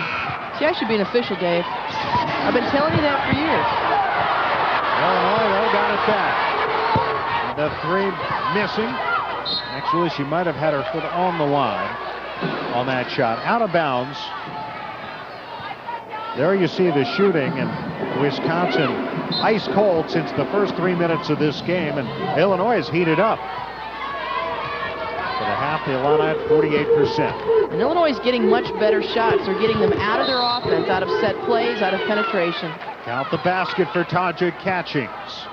See, I should be an official, Dave. I've been telling you that for years. Illinois, though, got it back. And the 3 missing. Actually, she might have had her foot on the line on that shot. Out of bounds. There you see the shooting, and Wisconsin ice cold since the first 3 minutes of this game, and Illinois is heated up. For the half, the Illini at 48%. And Illinois is getting much better shots. They're getting them out of their offense, out of set plays, out of penetration. Count the basket for Tauja Catchings.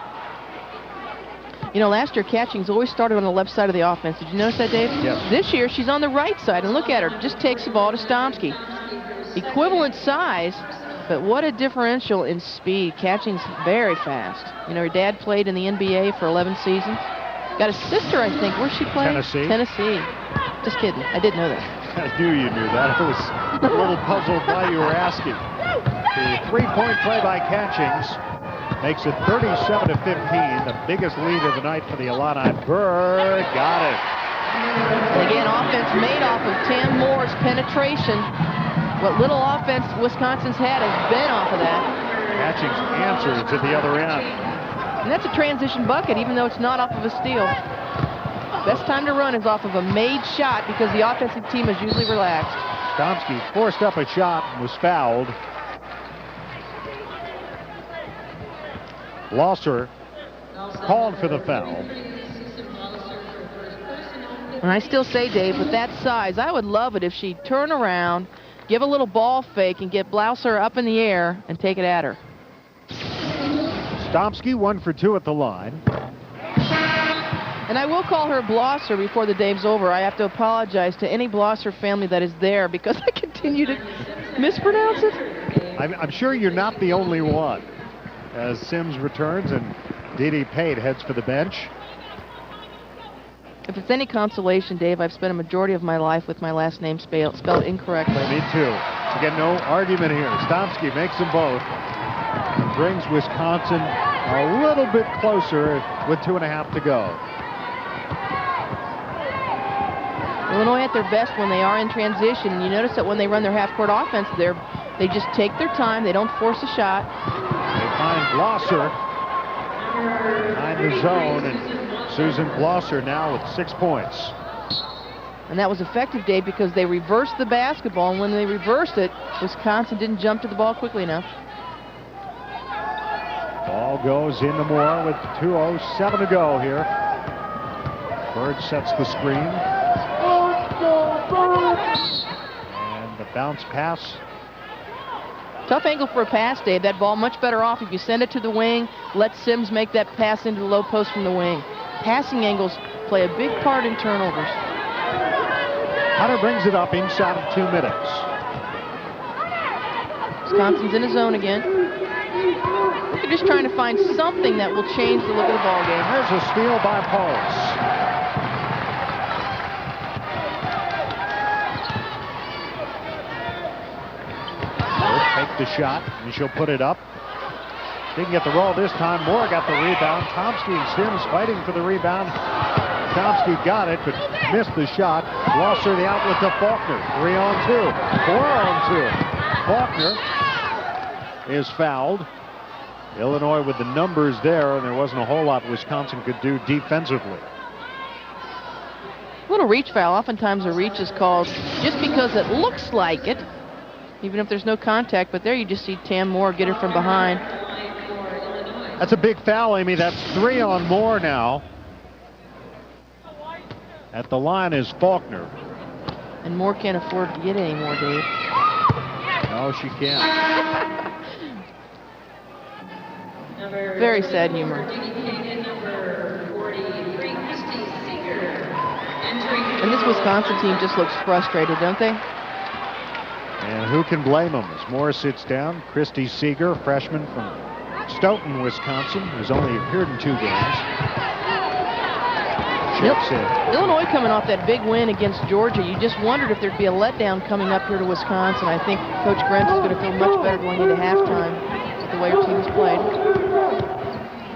You know, last year Catchings always started on the left side of the offense. Did you notice that, Dave? Yes. This year she's on the right side, and look at her. Just takes the ball to Stomski. Equivalent size, But what a differential in speed. Catching's very fast. You know, her dad played in the NBA for 11 seasons. Got a sister, I think. Where's she playing? Tennessee. Tennessee. Just kidding. I didn't know that. I knew you knew that. I was a little puzzled why you were asking. The three-point play by Catchings makes it 37-15, the biggest lead of the night for the Illini. Bird got it. And again, offense made off of Tam Moore's penetration. What little offense Wisconsin's had has been off of that. Catchings answers at the other end. And that's a transition bucket, even though it's not off of a steal. Best time to run is off of a made shot because the offensive team is usually relaxed. Stomski forced up a shot and was fouled. Blosser called for the foul. And I still say, Dave, with that size, I would love it if she'd turn around, give a little ball fake, and get Blosser up in the air and take it at her. Stomski 1 for 2 at the line. And I will call her Blosser before the dave's over. I have to apologize to any Blosser family that is there because I continue to mispronounce it. I'm sure you're not the only one. As Sims returns and Didi Pate heads for the bench. If it's any consolation, Dave, I've spent a majority of my life with my last name spelled incorrectly. Me too. Again, no argument here. Stomski makes them both. And brings Wisconsin a little bit closer with 2.5 to go. Illinois at their best when they are in transition. And you notice that when they run their half-court offense, they just take their time. They don't force a shot. They find Blosser behind the zone, and Susan Blosser now with 6 points. And that was effective, Dave, because they reversed the basketball, and when they reversed it, Wisconsin didn't jump to the ball quickly enough. Ball goes into Moore with 2:07 to go here. Bird sets the screen. And the bounce pass. Tough angle for a pass, Dave. That ball much better off if you send it to the wing, let Sims make that pass into the low post from the wing. Passing angles play a big part in turnovers. Hunter brings it up inside of 2 minutes. Wisconsin's in his zone again. They're just trying to find something that will change the look of the ball game. There's a steal by Paulus. Take the shot, and she'll put it up. Didn't get the roll this time. Moore got the rebound. Stomski and Sims fighting for the rebound. Stomski got it, but missed the shot. Blosser the outlet to Faulkner. 3-on-2. 4-on-2. Faulkner is fouled. Illinois with the numbers there, and there wasn't a whole lot Wisconsin could do defensively. A little reach foul. Oftentimes a reach is called just because it looks like it, even if there's no contact, but there you just see Tam Moore get her from behind. That's a big foul, Amy. That's 3 on Moore now. At the line is Faulkner. And Moore can't afford to get any more, Dave. No, she can't. Very sad humor. And this Wisconsin team just looks frustrated, don't they? And who can blame them? As Moore sits down, Christy Seeger, freshman from Stoughton, Wisconsin, who's only appeared in 2 games. Checks in. Illinois coming off that big win against Georgia. You just wondered if there'd be a letdown coming up here to Wisconsin. I think Coach Grant is going to feel much better going into halftime with the way her team has played.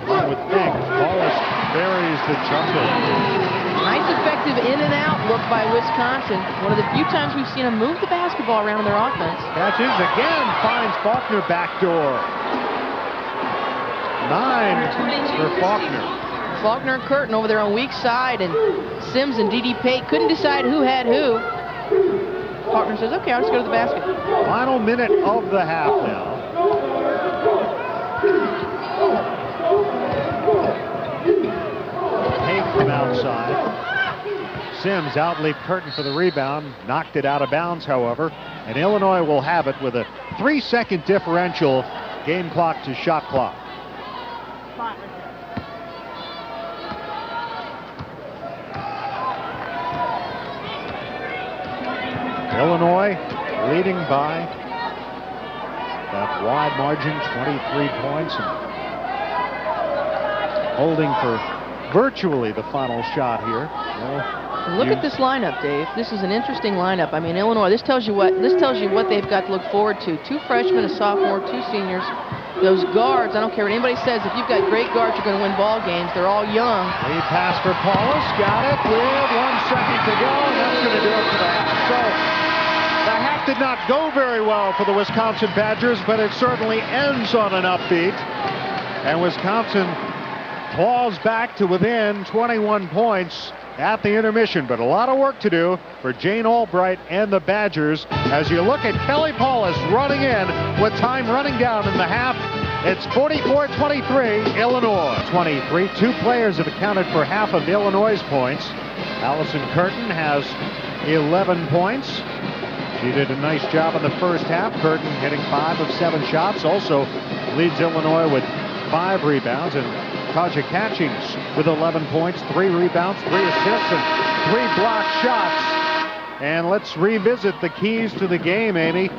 One would think. Paulus buries the jumper. Nice effective in and out look by Wisconsin. One of the few times we've seen them move the basketball around in their offense. Catches again, finds Faulkner backdoor. 9 for Faulkner. Faulkner and Curtin over there on weak side, and Sims and Didi Pate couldn't decide who had who. Faulkner says, okay, I'll just go to the basket. Final minute of the half now. Pate from outside. Sims outleaped Curtin for the rebound, knocked it out of bounds, however, and Illinois will have it with a 3-second differential, game clock to shot clock. Illinois leading by That wide margin, 23 points, and holding for virtually the final shot here. Look at this lineup, Dave. This is an interesting lineup. I mean, Illinois, this tells you what they've got to look forward to. 2 freshmen, a sophomore, 2 seniors. Those guards, I don't care what anybody says, if you've got great guards, you're going to win ball games. They're all young. Lead pass for Paulus, got it with 1 second to go, and that's going to do it for the half. So the half did not go very well for the Wisconsin Badgers, but it certainly ends on an upbeat. And Wisconsin claws back to within 21 points at the intermission, but a lot of work to do for Jane Albright and the Badgers. As you look at Kelly Paulus running in with time running down in the half, it's 44-23, Illinois. 23, 2 players have accounted for half of Illinois' points. Allison Curtin has 11 points. She did a nice job in the first half. Curtin hitting 5 of 7 shots, also leads Illinois with 5 rebounds, and Tauja with 11 points, 3 rebounds, 3 assists, and 3 block shots. And let's revisit the keys to the game, Amy.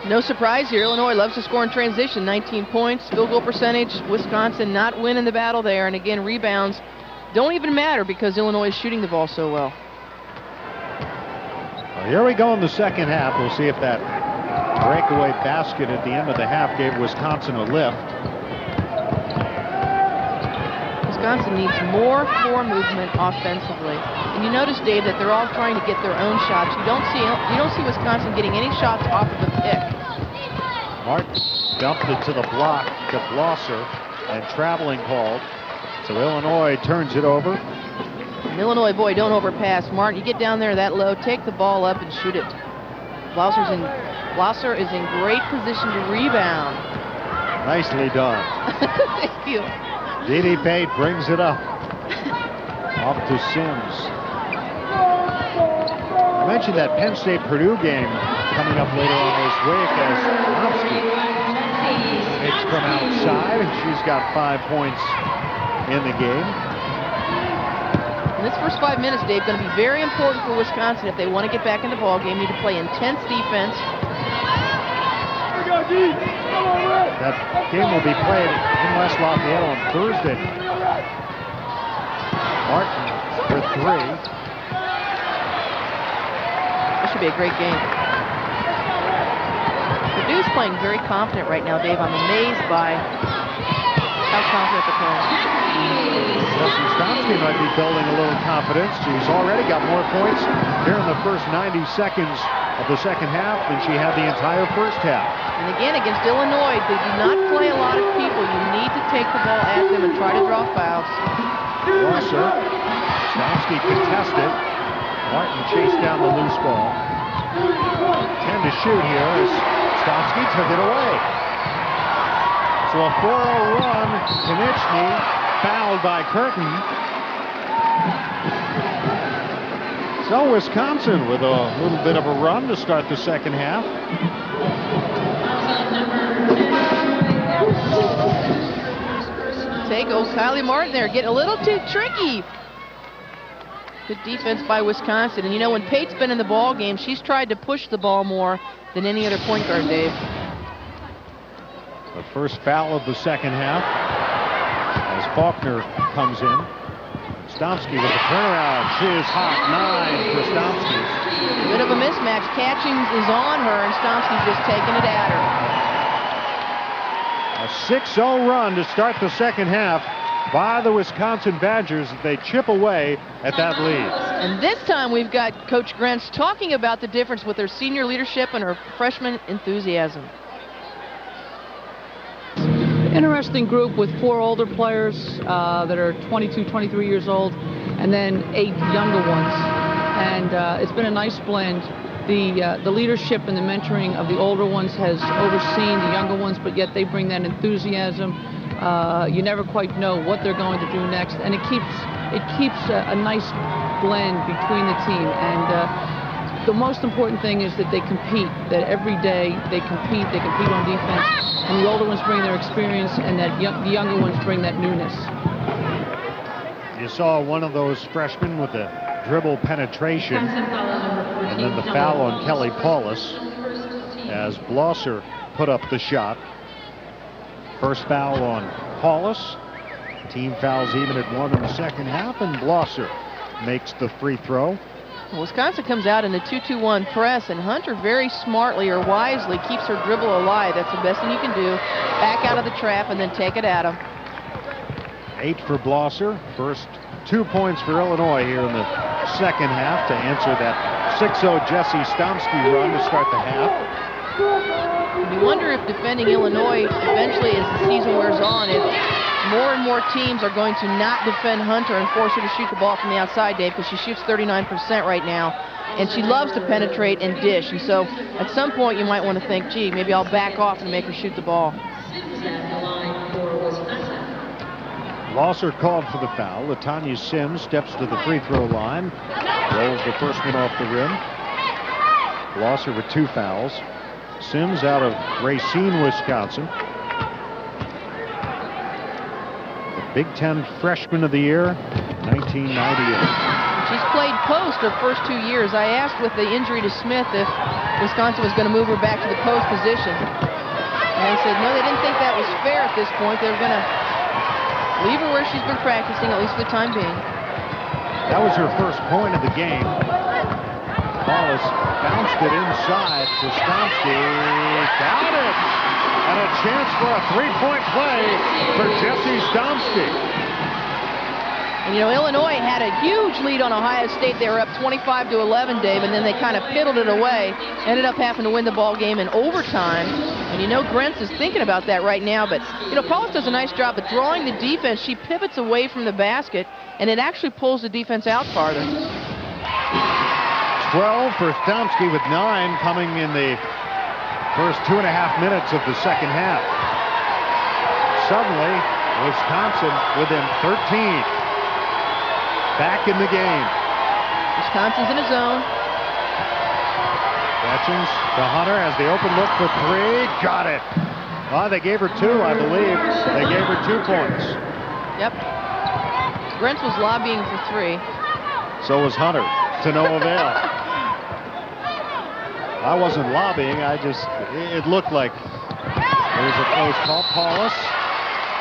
No surprise here. Illinois loves to score in transition. 19 points, field goal percentage. Wisconsin not winning the battle there. And again, rebounds don't even matter because Illinois is shooting the ball so well. Well, here we go in the second half. We'll see if that breakaway basket at the end of the half gave Wisconsin a lift. Wisconsin needs more floor movement offensively. And you notice, Dave, that they're all trying to get their own shots. You don't see Wisconsin getting any shots off of the pick. Martin dumped it to the block to Blosser, and traveling called. So Illinois turns it over. And Illinois, boy, don't overpass. Martin, you get down there that low, take the ball up and shoot it. Blosser is in great position to rebound. Nicely done. Thank you. Dee Pate brings it up. Off to Sims. I mentioned that Penn State-Purdue game coming up later on this week as Stomski hits from outside, and she's got 5 points in the game. And this first 5 minutes, Dave, going to be very important for Wisconsin if they want to get back in the ball game. Need to play intense defense. That game will be played in West Lafayette on Thursday. Martin for 3. This should be a great game. Purdue's playing very confident right now, Dave. I'm amazed by how confident they're playing. Jessie Stomski might be building a little confidence. She's already got more points here in the first 90 seconds of the second half than she had the entire first half. And again, against Illinois, they do not play a lot of people. You need to take the ball at them and try to draw fouls. Blosser. Stomski contested. Martin chased down the loose ball. 10 to shoot here as Stomski took it away. So a 4-0 run. Konieczny fouled by Curtin. So Wisconsin with a little bit of a run to start the second half. Take goes Kylie Martin there, getting a little too tricky. Good defense by Wisconsin. And you know, when Pate's been in the ball game, she's tried to push the ball more than any other point guard, Dave. The first foul of the second half as Faulkner comes in. Stomski with the turnaround. She is hot. 9 for Stomski. Bit of a mismatch. Catching is on her, and Stomski's just taking it at her. A 6-0 run to start the second half by the Wisconsin Badgers as they chip away at that lead. And this time we've got Coach Grentz talking about the difference with her senior leadership and her freshman enthusiasm. Interesting group with 4 older players that are 22, 23 years old, and then 8 younger ones. And it's been a nice blend. The leadership and the mentoring of the older ones has overseen the younger ones, but yet they bring that enthusiasm. You never quite know what they're going to do next, and it keeps a nice blend between the team. And the most important thing is that they compete, that every day they compete on defense, and the older ones bring their experience, and that the younger ones bring that newness. You saw one of those freshmen with the dribble penetration, and then the foul on Kelly Paulus as Blosser put up the shot. First foul on Paulus. Team fouls even at 1 in the second half, and Blosser makes the free throw. Wisconsin comes out in the 2-2-1 press, and Hunter very smartly or wisely keeps her dribble alive. That's the best thing you can do. Back out of the trap and then take it at him. 8 for Blosser. First 2 points for Illinois here in the second half to answer that 6-0 Jessie Stomski run to start the half. You wonder if defending Illinois eventually, as the season wears on, if more and more teams are going to not defend Hunter and force her to shoot the ball from the outside, Dave, because she shoots 39% right now, and she loves to penetrate and dish. And so at some point you might want to think, gee, maybe I'll back off and make her shoot the ball. Blosser called for the foul. LaTonya Sims steps to the free throw line. Rolls the first one off the rim. Blosser with 2 fouls. Sims out of Racine, Wisconsin. The Big Ten Freshman of the Year, 1998. She's played post her first 2 years. I asked with the injury to Smith if Wisconsin was going to move her back to the post position. And they said, no, they didn't think that was fair at this point. They were going to leave her where she's been practicing, at least for the time being. That was her first point of the game. Paulus bounced it inside to Stomski. Got it! And a chance for a 3-point play for Jessie Stomski. And you know, Illinois had a huge lead on Ohio State. They were up 25-11, Dave, and then they kind of piddled it away. Ended up having to win the ball game in overtime. And you know, Grentz is thinking about that right now. But, you know, Paulus does a nice job of drawing the defense. She pivots away from the basket, and it actually pulls the defense out farther. 12 for Stomski with 9 coming in the first 2.5 minutes of the second half. Suddenly, Wisconsin within 13. Back in the game. Wisconsin's in a zone. Catchings to Hunter has the open look for 3. Got it. Oh, they gave her 2, I believe. They gave her 2 points. Yep. Grentz was lobbying for 3. So was Hunter, to no avail. I wasn't lobbying, it looked like it was a close call. Paulus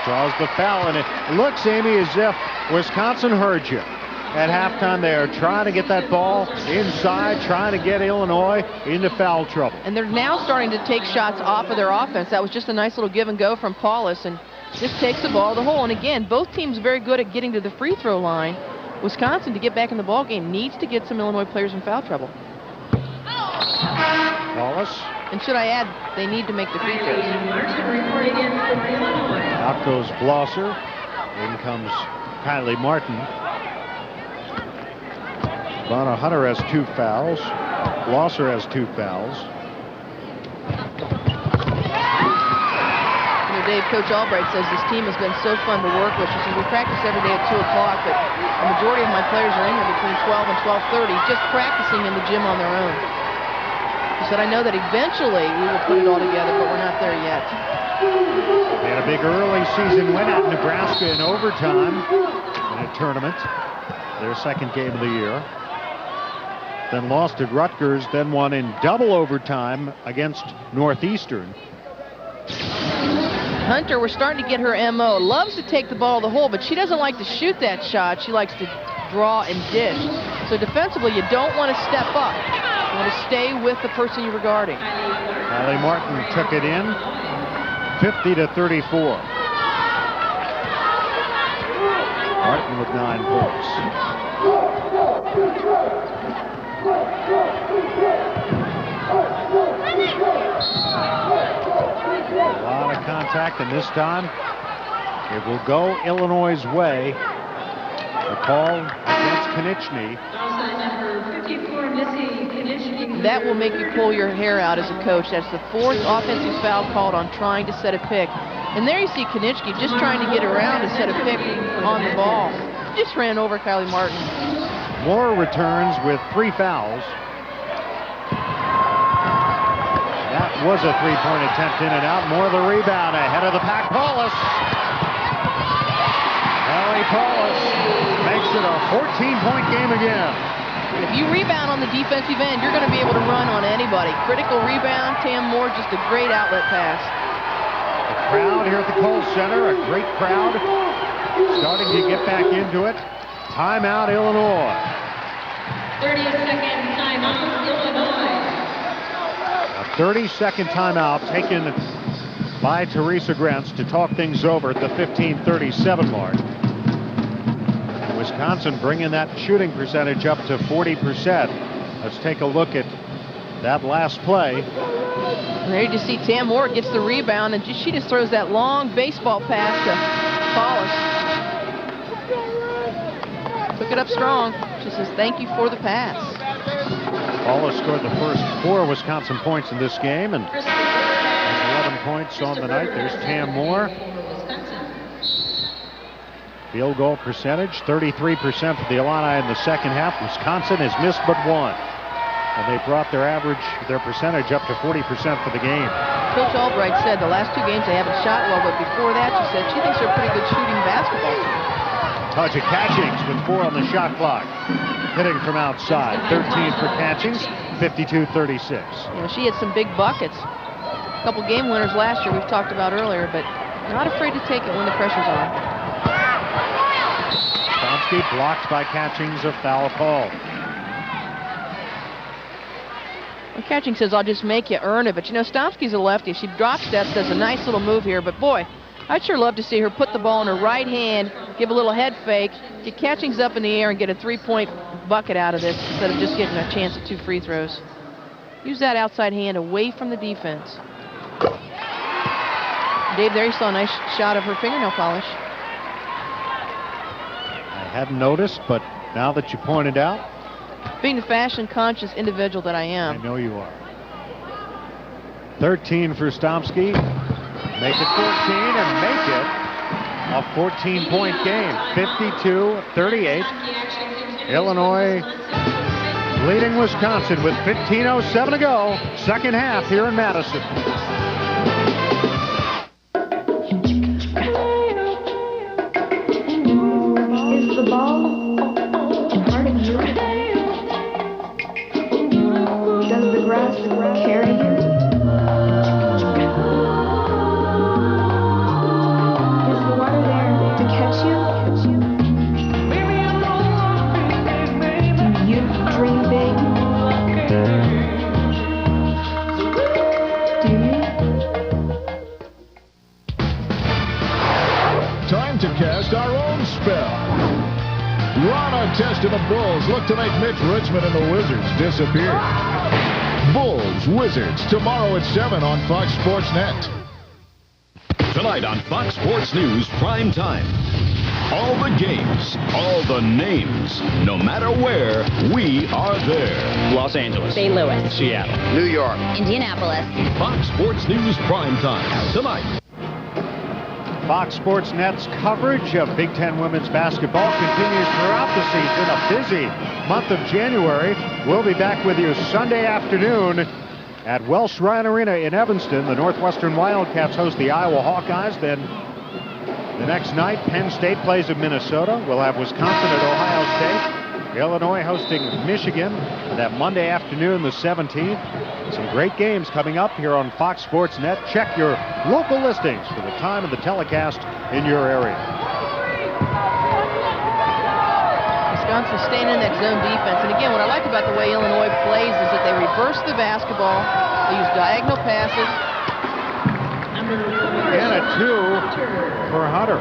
draws the foul, and it looks, Amy, as if Wisconsin heard you. At halftime, they are trying to get that ball inside, trying to get Illinois into foul trouble. And they're now starting to take shots off of their offense. That was just a nice little give and go from Paulus, and just takes the ball to the hole. And again, both teams very good at getting to the free throw line. Wisconsin, to get back in the ball game, needs to get some Illinois players in foul trouble. Paulus. And should I add, they need to make the free throws. Out goes Blosser. In comes Kylie Martin. Vanna Hunter has 2 fouls. Blosser has 2 fouls. You know, Dave, Coach Albright says this team has been so fun to work with. She says we practice every day at 2 o'clock, but the majority of my players are in here between 12 and 12:30, just practicing in the gym on their own. He said, I know that eventually we will put it all together, but we're not there yet. They had a big early season win at Nebraska in overtime in a tournament, their second game of the year. Then lost at Rutgers, then won in double overtime against Northeastern. Hunter, we're starting to get her MO. Loves to take the ball to the hole, but she doesn't like to shoot that shot. She likes to draw and dish. So defensively, you don't want to step up. You want to stay with the person you're guarding. Kylie Martin took it in, 50-34. Martin with 9 points. A lot of contact, and this time it will go Illinois' way. The call against Konechny. That will make you pull your hair out as a coach. That's the 4th offensive foul called on trying to set a pick. And there you see Konechny just trying to get around to set a pick on the ball. Just ran over Kylie Martin. Moore returns with 3 fouls. That was a 3-point attempt in and out. Moore the rebound ahead of the pack. Paulus. Paulus makes it a 14-point game again. And if you rebound on the defensive end, you're going to be able to run on anybody. Critical rebound. Tam Moore, just a great outlet pass. The crowd here at the Kohl Center, a great crowd, starting to get back into it. Timeout, Illinois. 30-second timeout, Illinois. A 30-second timeout taken by Teresa Grants to talk things over at the 15:37 mark. Wisconsin bringing that shooting percentage up to 40%. Let's take a look at that last play. And there you just see Tam Moore gets the rebound, and she just throws that long baseball pass to Paulus. Took it up strong. She says, thank you for the pass. Paulus scored the first 4 Wisconsin points in this game, and 11 points on the night. There's Tam Moore. Field goal percentage, 33% for the Illini in the second half. Wisconsin has missed but 1. And they brought their percentage up to 40% for the game. Coach Albright said the last 2 games they haven't shot well, but before that she said she thinks they're a pretty good shooting basketball team. Tauja Catchings with 4 on the shot clock. Hitting from outside, 13 for Catchings, 52-36. You know, she had some big buckets. A couple game winners last year we've talked about earlier, but not afraid to take it when the pressure's on. Stomski blocked by Catchings, a foul call. Well, Catching says, I'll just make you earn it. But, you know, Stomski's a lefty. She drop steps, does a nice little move here. But, boy, I'd sure love to see her put the ball in her right hand, give a little head fake, get Catchings up in the air, and get a 3-point bucket out of this instead of just getting a chance at 2 free throws. Use that outside hand away from the defense. Dave, there you saw a nice shot of her fingernail polish. I hadn't noticed, but now that you pointed out. Being the fashion-conscious individual that I am. I know you are. 13 for Stomski. Make it 14 and make it a 14-point game. 52-38. Illinois leading Wisconsin with 15:07 to go. Second half here in Madison. Is the ball part of you? Does the grass carry you? Is the water there to catch you? Do you dream big? Do you? Time to cast our own spell. Ron Artest and the Bulls look to make Mitch Richmond and the Wizards disappear. Bulls, Wizards, tomorrow at 7 on Fox Sports Net. Tonight on Fox Sports News Prime Time. All the games, all the names, no matter where, we are there. Los Angeles, St. Louis, Seattle, New York, Indianapolis. Fox Sports News Prime Time tonight. Fox Sports Net's coverage of Big Ten women's basketball continues throughout the season. A busy month of January. We'll be back with you Sunday afternoon at Welsh Ryan Arena in Evanston. The Northwestern Wildcats host the Iowa Hawkeyes. Then the next night, Penn State plays at Minnesota. We'll have Wisconsin at Ohio State. Illinois hosting Michigan that Monday afternoon, the 17th. Some great games coming up here on Fox Sports Net. Check your local listings for the time of the telecast in your area. Wisconsin staying in that zone defense. And again, what I like about the way Illinois plays is that they reverse the basketball. They use diagonal passes. And a 2 for Hunter.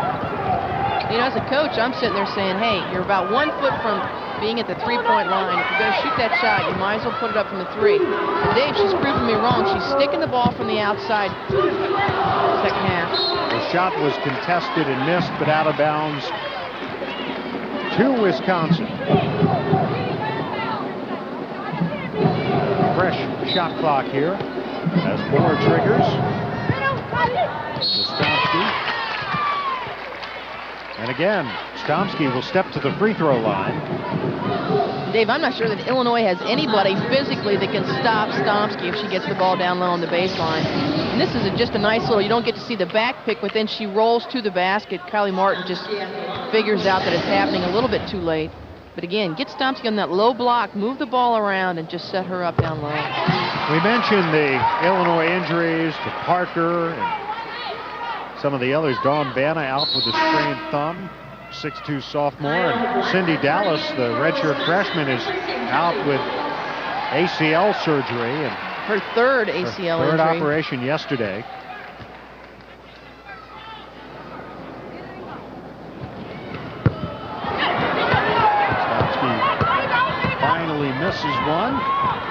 You know, as a coach, I'm sitting there saying, hey, you're about 1 foot from being at the 3-point line. If you're going to shoot that shot, you might as well put it up from the 3. And Dave, she's proving me wrong. She's sticking the ball from the outside second half. The shot was contested and missed, but out of bounds to Wisconsin. Fresh shot clock here as Moore triggers. Stomski. And again, Stomski will step to the free throw line. Dave, I'm not sure that Illinois has anybody physically that can stop Stomski if she gets the ball down low on the baseline. And this is just a nice little, you don't get to see the back pick, but then she rolls to the basket. Kylie Martin just figures out that it's happening a little bit too late. But again, get Stomski on that low block, move the ball around, and just set her up down low. We mentioned the Illinois injuries to Parker and some of the others. Dawn Vanna out with a sprained thumb, 6'2" sophomore. And Cindy Dallas, the redshirt freshman, is out with ACL surgery. And her third ACL third injury. operation yesterday. Finally misses one.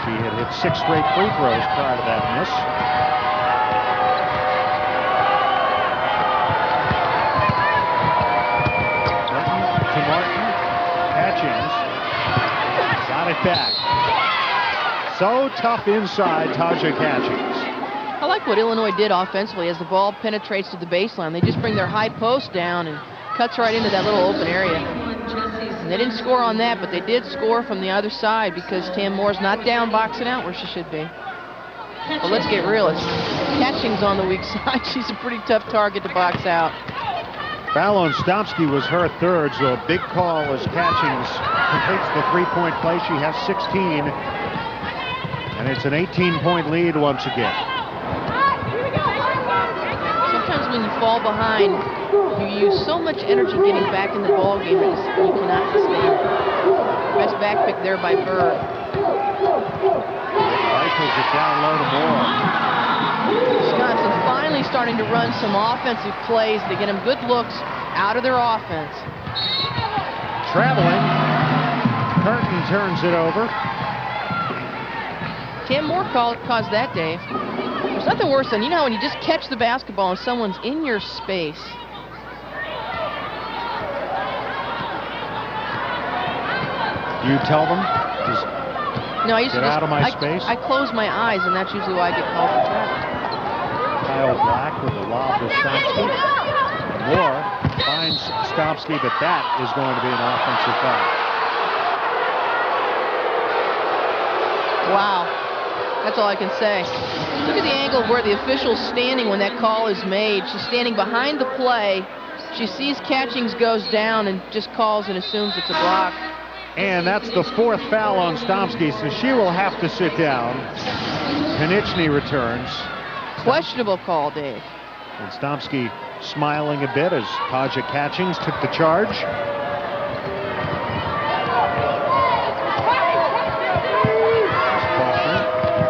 She had hit 6 straight free throws prior to that miss. Curtin to Martin. Catchings. Got it back. So tough inside, Tauja Catchings. I like what Illinois did offensively as the ball penetrates to the baseline. They just bring their high post down and cuts right into that little open area. And they didn't score on that, but they did score from the other side because Tam Moore's not down boxing out where she should be. But let's get real. Catchings on the weak side. She's a pretty tough target to box out. Foul on Stomski was her third, so a big call as Catchings completes the three-point play. She has 16, and it's an 18-point lead once again. Sometimes when you fall behind, you use so much energy getting back in the ball game that you cannot sustain it. Best back pick there by Bird. Rifles it down low to Moore. Wisconsin finally starting to run some offensive plays to get them good looks out of their offense. Traveling. Curtin turns it over. Tam Moore caused that, Dave. There's nothing worse than, you know, when you just catch the basketball and someone's in your space. You tell them? Just no, I used get to out of my space? I close my eyes, and that's usually why I get called for travel. Kyle Black with a lob to Stomski. Moore finds Stomski, but that is going to be an offensive foul. Wow. That's all I can say. Look at the angle where the official's standing when that call is made. She's standing behind the play. She sees Catchings goes down and just calls and assumes it's a block. And that's the fourth foul on Stomski, so she will have to sit down. Konieczny returns. Questionable call, Dave. And Stomski smiling a bit as Tauja Catchings took the charge.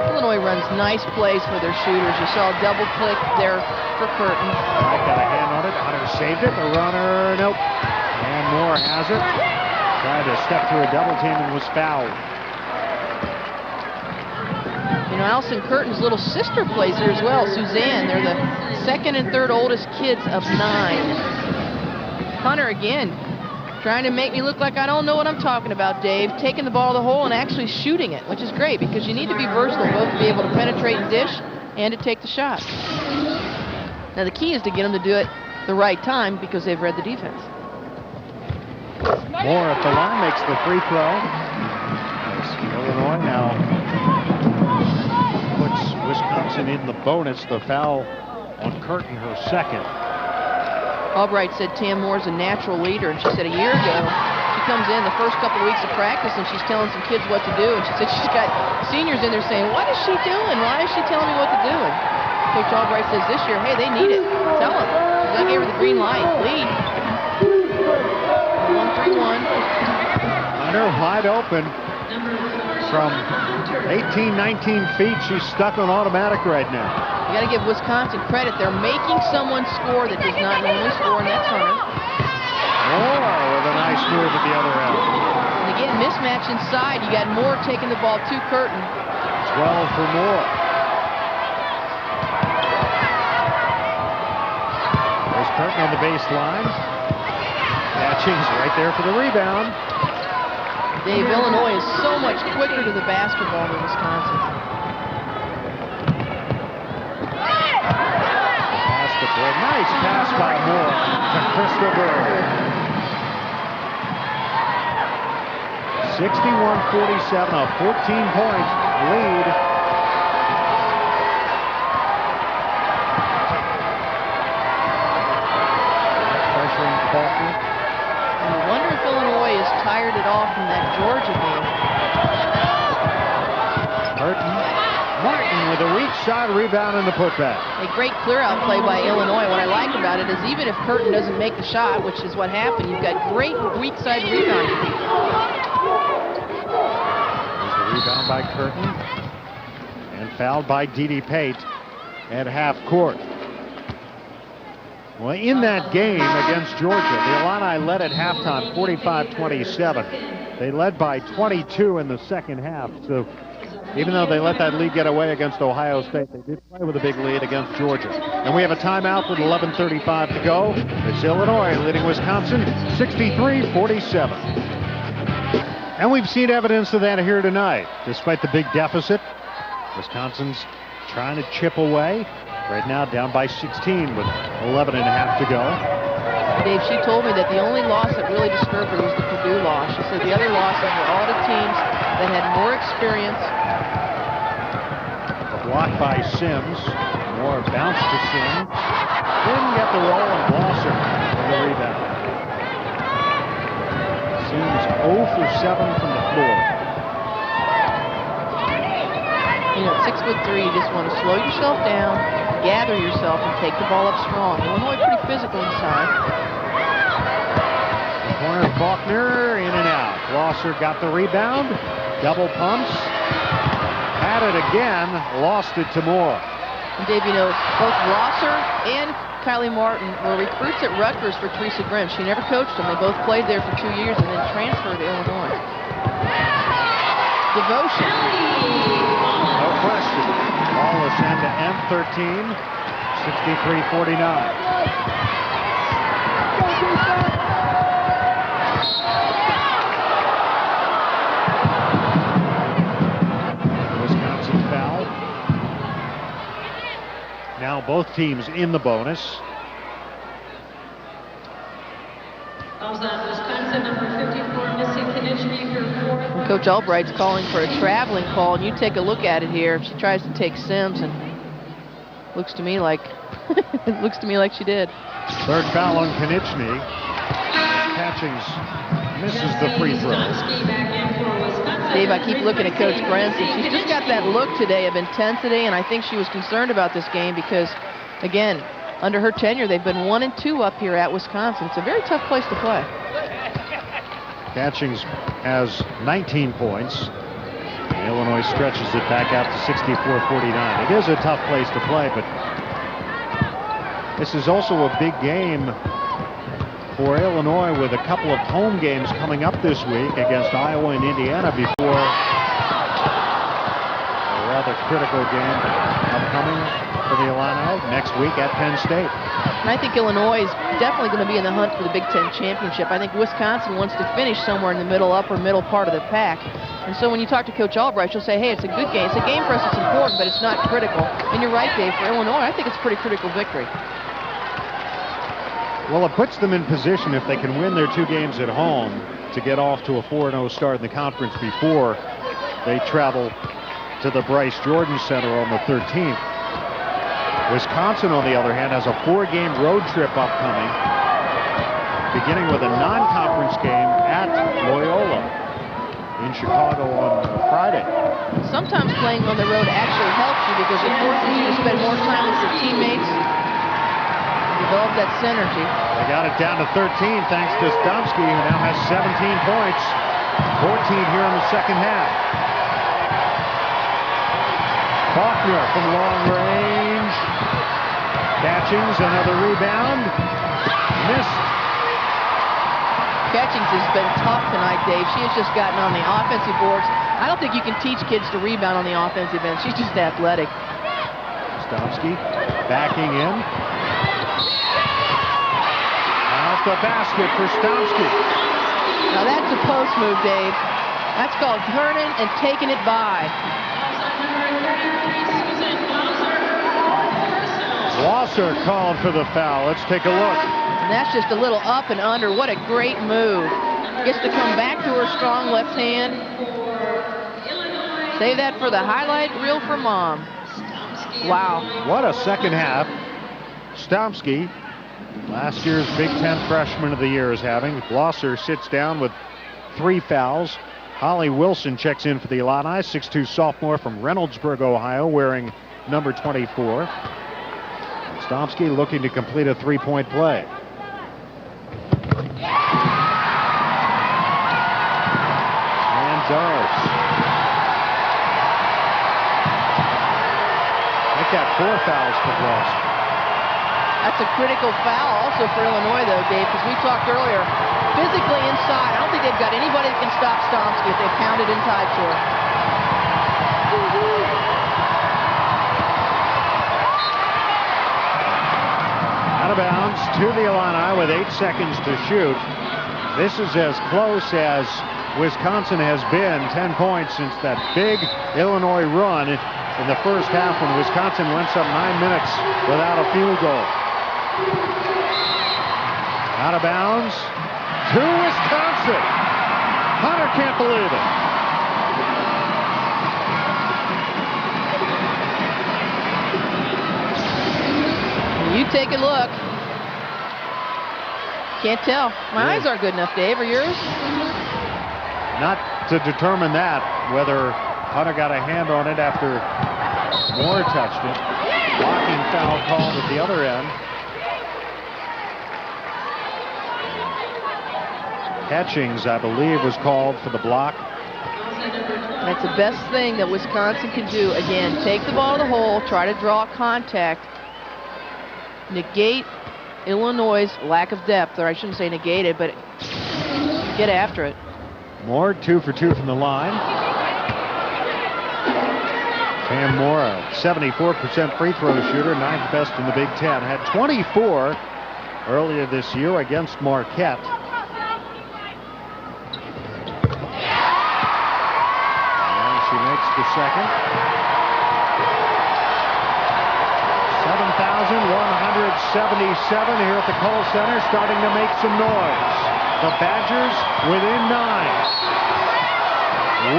Illinois runs nice plays for their shooters. You saw a double click there for Curtin. I got a hand on it. Hunter saved it. The runner, nope. And Moore has it. Tried to step through a double team and was fouled. You know, Allison Curtin's little sister plays there as well, Suzanne. They're the second and third oldest kids of 9. Hunter again, trying to make me look like I don't know what I'm talking about, Dave. Taking the ball to the hole and actually shooting it, which is great because you need to be versatile, both to be able to penetrate and dish and to take the shot. Now the key is to get them to do it the right time because they've read the defense. Moore at the line makes the free throw. Illinois now puts Wisconsin in the bonus. The foul on Curtin, her second. Albright said Tam Moore's a natural leader, and she said a year ago she comes in the first couple of weeks of practice and she's telling some kids what to do, and she said she's got seniors in there saying, what is she doing? Why is she telling me what to do? And Coach Albright says this year, hey, they need it. Tell them. I gave her the green light. Lead. 1-3-1. Hunter wide open from 18, 19 feet. She's stuck on automatic right now. You got to give Wisconsin credit. They're making someone score that does not normally score, and that's Hunter. Moore with a nice move at the other end. And again, mismatch inside. You got Moore taking the ball to Curtin. 12 for Moore. There's Curtin on the baseline. Catchings right there for the rebound. Dave, Illinois is so much quicker to the basketball than Wisconsin. Nice pass by Moore to Crystal Bird. 61-47, a 14-point lead. Pressuring Faulkner. And I wonder if Illinois is tired at all from side, rebound and the putback. A great clear-out play by Illinois. What I like about it is even if Curtin doesn't make the shot, which is what happened, you've got great weak side rebounding. There's a rebound by Curtin. And fouled by Dee Pate at half court. Well, in that game against Georgia, the Illini led at halftime 45-27. They led by 22 in the second half. So even though they let that lead get away against Ohio State, they did play with a big lead against Georgia. And we have a timeout with 11:35 to go. It's Illinois leading Wisconsin 63-47. And we've seen evidence of that here tonight. Despite the big deficit, Wisconsin's trying to chip away. Right now down by 16 with 11 and a half to go. Dave, she told me that the only loss that really disturbed her was the Purdue loss. She said the other losses were all to teams that had more experience. A block by Sims. More bounce to Sims. Didn't get the roll, and Blosser on the rebound. Sims 0 for 7 from the floor. You know, at 6'3", you just want to slow yourself down, gather yourself, and take the ball up strong. Illinois pretty physical inside. The corner, Faulkner, in and out. Blosser got the rebound. Double pumps. Had it again. Lost it to Moore. And Dave, you know, both Blosser and Kylie Martin were recruits at Rutgers for Teresa Grimm. She never coached them. They both played there for 2 years and then transferred to Illinois. Devotion. No question. Ball is sent to M13, 63-49. Wisconsin foul. Now both teams in the bonus. Wisconsin, number 54, Missy Konieczny, her fourth. Coach Albright's calling for a traveling call, and you take a look at it here. She tries to take Sims, and looks to me like she did. Third foul on Konieczny. Catchings misses the free throw. Dave, I keep looking at Coach Branson. She's just got that look today of intensity, and I think she was concerned about this game because, again, under her tenure, they've been 1-2 up here at Wisconsin. It's a very tough place to play. Catchings has 19 points. Illinois stretches it back out to 64-49. It is a tough place to play, but this is also a big game for Illinois with a couple of home games coming up this week against Iowa and Indiana before a rather critical game upcoming for the Illini next week at Penn State. And I think Illinois is definitely going to be in the hunt for the Big Ten championship. I think Wisconsin wants to finish somewhere in the upper middle part of the pack. And so when you talk to Coach Albright, she'll say, hey, it's a good game. It's a game for us that's important, but it's not critical. And you're right, Dave, for Illinois, I think it's a pretty critical victory. Well, it puts them in position if they can win their 2 games at home to get off to a 4-0 start in the conference before they travel to the Bryce Jordan Center on the 13th. Wisconsin, on the other hand, has a 4-game road trip upcoming, beginning with a non-conference game at Loyola in Chicago on Friday. Sometimes playing on the road actually helps you because it forces you to spend more time with your teammates, develop that synergy. They got it down to 13 thanks to Stomski, who now has 17 points, 14 here in the second half. Faulkner from long range. Catchings, another rebound. Missed. Catchings has been tough tonight, Dave. She has just gotten on the offensive boards. I don't think you can teach kids to rebound on the offensive end. She's just athletic. Stomski backing in. Off the basket for Stomski. Now that's a post move, Dave. That's called turning and taking it by. Blosser called for the foul. Let's take a look. And that's just a little up and under. What a great move. Gets to come back to her strong left hand. Save that for the highlight reel for Mom. Wow. What a second half. Stomski, last year's Big Ten Freshman of the Year, is having. Blosser sits down with 3 fouls. Holly Wilson checks in for the Illini, 6'2" sophomore from Reynoldsburg, Ohio, wearing number 24. Stomski looking to complete a three-point play. And does. Make that 4 fouls for Boston. That's a critical foul also for Illinois, though, Dave, because we talked earlier. Physically inside, I don't think they've got anybody that can stop Stomski if they pound it inside to her. Out of bounds to the Illini with 8 seconds to shoot. This is as close as Wisconsin has been. 10 points since that big Illinois run in the first half when Wisconsin went some 9 minutes without a field goal. Out of bounds to Wisconsin. Hunter can't believe it. You take a look. Can't tell. My eyes aren't good enough, Dave. Are yours? Not to determine that, whether Hunter got a hand on it after Moore touched it. Blocking foul called at the other end. Catchings, I believe, was called for the block. That's the best thing that Wisconsin can do. Again, take the ball to the hole, try to draw contact, negate Illinois' lack of depth, or I shouldn't say negate it, but get after it. Moore 2 for 2 from the line. Cam Moore, a 74% free throw shooter, 9th best in the Big Ten. Had 24 earlier this year against Marquette. And she makes the second. 7,177 here at the Kohl Center, starting to make some noise. The Badgers within 9.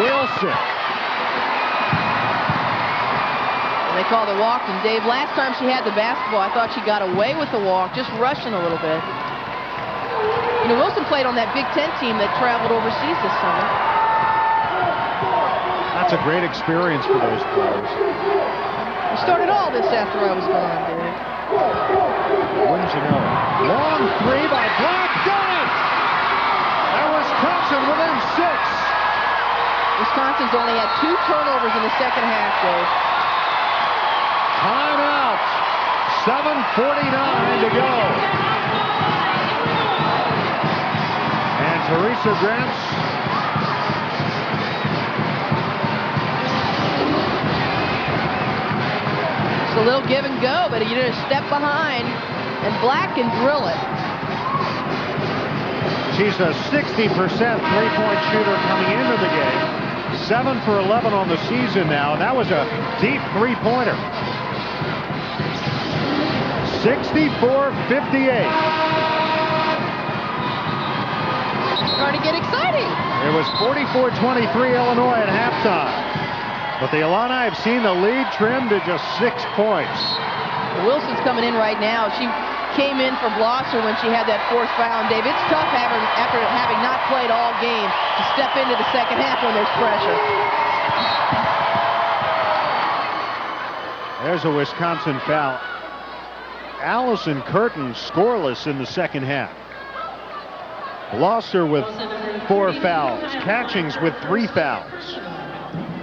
Wilson. They call the walk, and Dave, last time she had the basketball, I thought she got away with the walk, just rushing a little bit. You know, Wilson played on that Big Ten team that traveled overseas this summer. That's a great experience for those players. We started all this after I was gone, Dave. Wouldn't you know? Long three by Black, got it! And Wisconsin within 6. Wisconsin's only had 2 turnovers in the second half, Dave. Timeout. 7:49 to go. And Teresa Grants. It's a little give and go, but you just step behind, and Black can drill it. She's a 60% three-point shooter coming into the game. 7 for 11 on the season now, and that was a deep three-pointer. 64-58. Starting to get exciting. It was 44-23 Illinois at halftime. But the Illini have seen the lead trimmed to just 6 points. Wilson's coming in right now. She came in for Blosser when she had that 4th foul. And Dave, it's tough after having not played all game to step into the second half when there's pressure. There's a Wisconsin foul. Allison Curtin scoreless in the second half. Blosser with 4 fouls. Catchings with 3 fouls.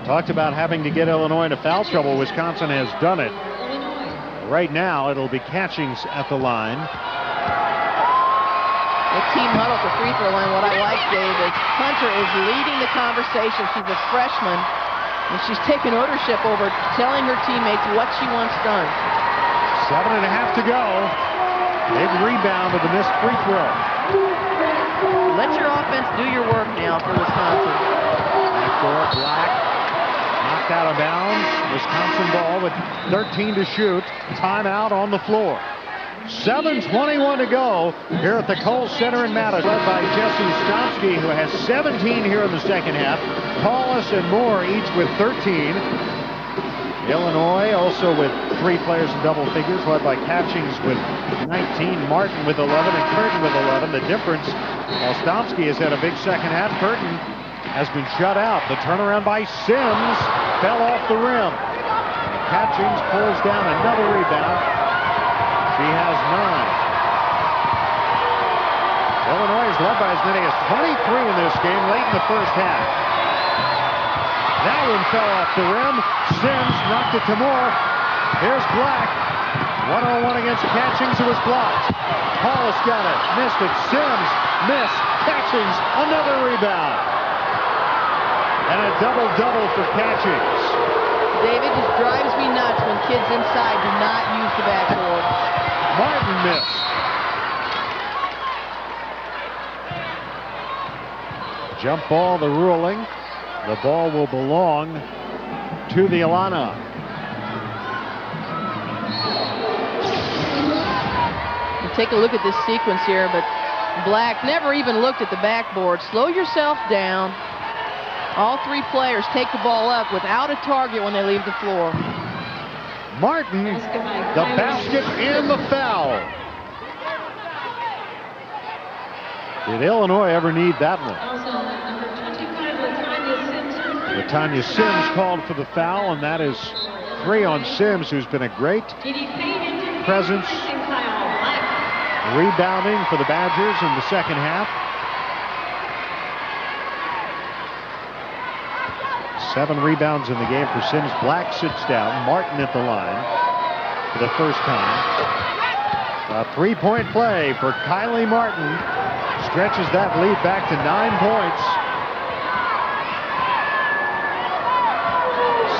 Talked about having to get Illinois into foul trouble. Wisconsin has done it. Right now, it'll be Catchings at the line. The team huddle at the free throw line. What I like, Dave, is Hunter is leading the conversation. She's a freshman, and she's taken ownership over telling her teammates what she wants done. 7.5 to go. Big rebound with the missed free throw. Let your offense do your work now for Wisconsin. Backdoor, Black. Knocked out of bounds. Wisconsin ball with 13 to shoot. Timeout on the floor. 7:21 to go here at the Kohl Center in Madison. Led by Jessie Stomski, who has 17 here in the second half. Paulus and Moore each with 13. Illinois also with 3 players in double figures, led by Catchings with 19, Martin with 11, and Curtin with 11. The difference, while Stomski has had a big second half, Curtin has been shut out. The turnaround by Sims fell off the rim. Catchings pulls down another rebound. She has 9. Illinois is led by as many as 23 in this game late in the first half. That one fell off the rim. Sims knocked it to Moore. Here's Black. 1-on-1 against Catchings, who was blocked. Paulus got it. Missed it. Sims missed. Catchings, another rebound. And a double-double for Catchings. David, just drives me nuts when kids inside do not use the backboard. Martin missed. Jump ball, the ruling. The ball will belong to the Illini. Take a look at this sequence here, but Black never even looked at the backboard. Slow yourself down. All three players take the ball up without a target when they leave the floor. Martin, the basket and the foul. Did Illinois ever need that one? LaTonya Sims called for the foul, and that is 3 on Sims, who's been a great presence rebounding for the Badgers in the second half. 7 rebounds in the game for Sims. Black sits down. Martin at the line for the first time. A 3-point play for Kylie Martin. Stretches that lead back to 9 points.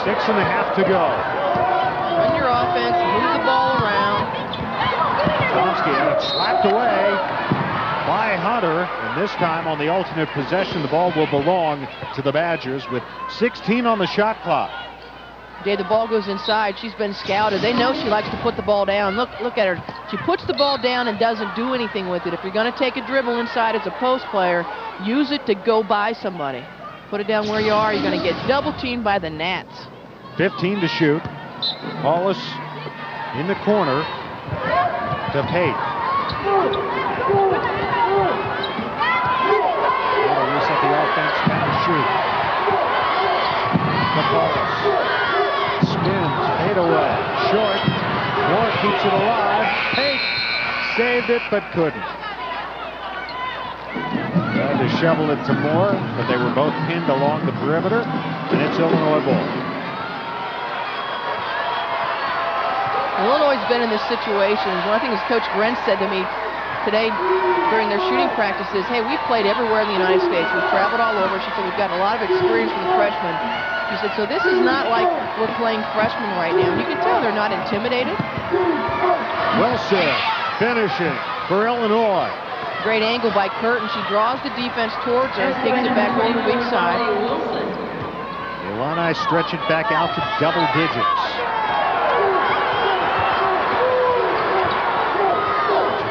6.5 to go. Run your offense, move the ball around. Stomski had it slapped away by Hunter, and this time on the alternate possession, the ball will belong to the Badgers with 16 on the shot clock. Jay, the ball goes inside. She's been scouted. They know she likes to put the ball down. Look at her. She puts the ball down and doesn't do anything with it. If you're going to take a dribble inside as a post player, use it to go by somebody. Put it down where you are. You're going to get double teamed by the Nats. 15 to shoot. Paulus in the corner to Pate. That'll reset the offense. Now shoot. To Paulus. Spins. Pate away. Short. Moore keeps it alive. Pate saved it but couldn't. Tried to shovel it to Moore, but they were both pinned along the perimeter, and it's Illinois ball. Illinois has been in this situation. One thing Coach Gren said to me today during their shooting practices, hey, we've played everywhere in the United States. We've traveled all over. She said we've got a lot of experience with the freshmen. She said, so this is not like we're playing freshmen right now. And you can tell they're not intimidated. Well said. Finishing for Illinois. Great angle by Curtin. She draws the defense towards her and kicks it back over the weak side. The Illini stretch it back out to double digits.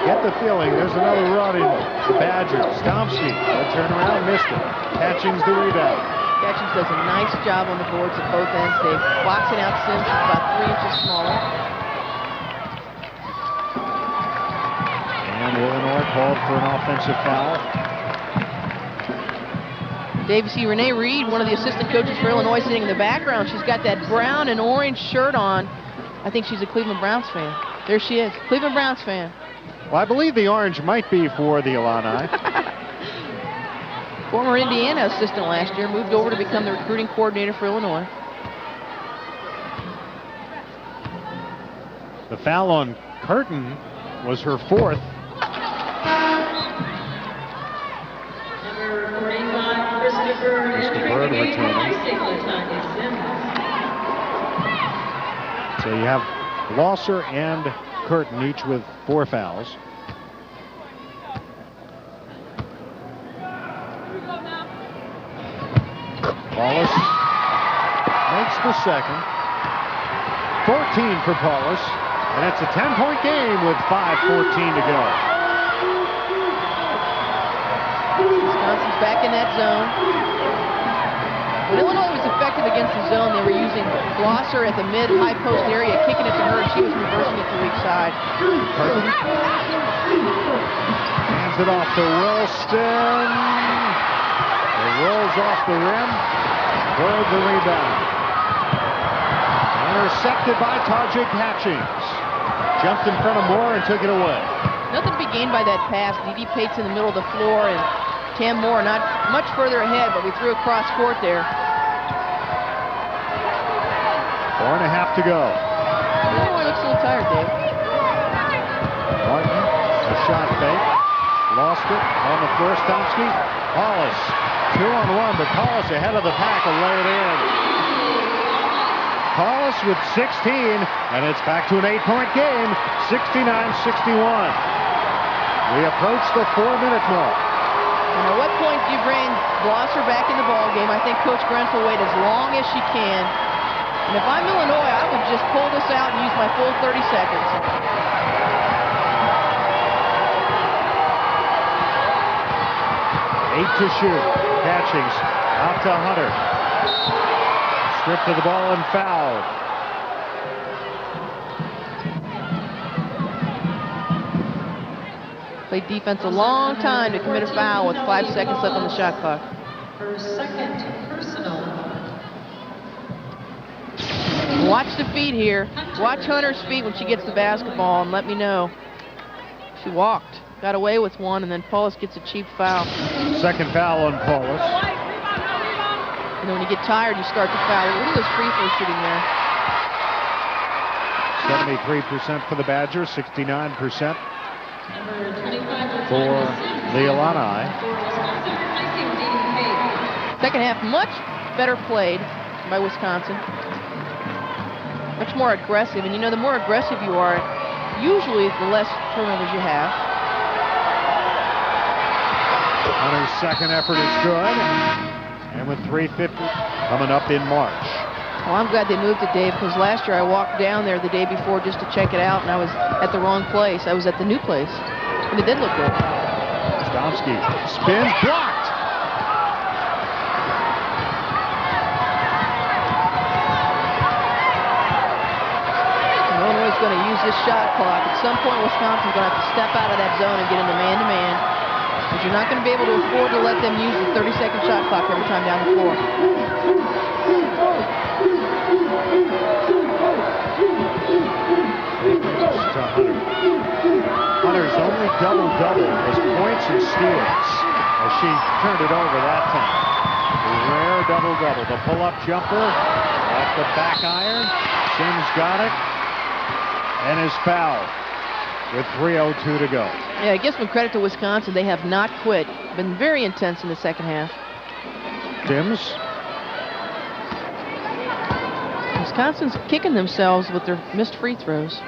Get the feeling there's another run in the Badgers. Stomski, the turnaround, missed it. Catchings the rebound. Catchings does a nice job on the boards at both ends. They box it out. Sims is about 3 inches smaller. And Illinois called for an offensive foul. Dave, you see Renee Reed, one of the assistant coaches for Illinois, sitting in the background. She's got that brown and orange shirt on. I think she's a Cleveland Browns fan. There she is, Cleveland Browns fan. Well, I believe the orange might be for the Illini. Former Indiana assistant last year, moved over to become the recruiting coordinator for Illinois. The foul on Curtin was her 4th. Number 45, Christopher returning. So you have Blosser and Curtin each with 4 fouls. Paulus makes the second. 14 for Paulus, and it's a 10-point game with 5:14 to go. Wisconsin's back in that zone. When Illinois was effective against the zone, they were using Blosser at the mid-high post area, kicking it to her, and she was reversing it to the weak side. Curtin hands it off to Wilson. It rolls off the rim. Bird the rebound. Intercepted by Tauja Catchings. Jumped in front of Moore and took it away. Nothing to be gained by that pass. D.D. Pate's in the middle of the floor, and Tam Moore not much further ahead, but we threw a cross court there. 4.5 to go. Oh, he looks a little tired, Dave. Martin, a shot fake. Lost it on the floor. Stomski. Paulus, 2-on-1, but Paulus ahead of the pack will lay it in. Paulus with 16, and it's back to an 8-point game, 69-61. We approach the 4-minute mark. And at what point do you bring Blosser back in the ball game? I think Coach Grentz will wait as long as she can. And if I'm Illinois, I would just pull this out and use my full 30 seconds. Eight to shoot. Catchings out to Hunter. Stripped to the ball and fouled. Played defense a long time to commit a foul with 5 seconds left on the shot clock. Her second personal. Watch the feet here. Watch Hunter's feet when she gets the basketball and let me know. She walked, got away with one, and then Paulus gets a cheap foul. Second foul on Paulus. And then when you get tired, you start to foul. Look at those free throw shooting there. 73% for the Badgers, 69% for the Illini. Second half, much better played by Wisconsin. Much more aggressive, and you know, the more aggressive you are, usually the less turnovers you have. Hunter's second effort is good, and with 3:50 coming up in March. Well, I'm glad they moved it, Dave, because last year I walked down there the day before just to check it out, and I was at the wrong place. I was at the new place, and it did look good. Stomski spins, blocked. Illinois is going to use this shot clock. At some point, Wisconsin's going to have to step out of that zone and get into man-to-man, because you're not going to be able to afford to let them use the 30-second shot clock every time down the floor. Hunter's only double-double was points and steals as she turned it over that time. A rare double-double. The pull-up jumper off the back iron. Sims got it and is fouled with 3:02 to go. Yeah, I guess with credit to Wisconsin, they have not quit. Been very intense in the second half. Sims. Wisconsin's kicking themselves with their missed free throws.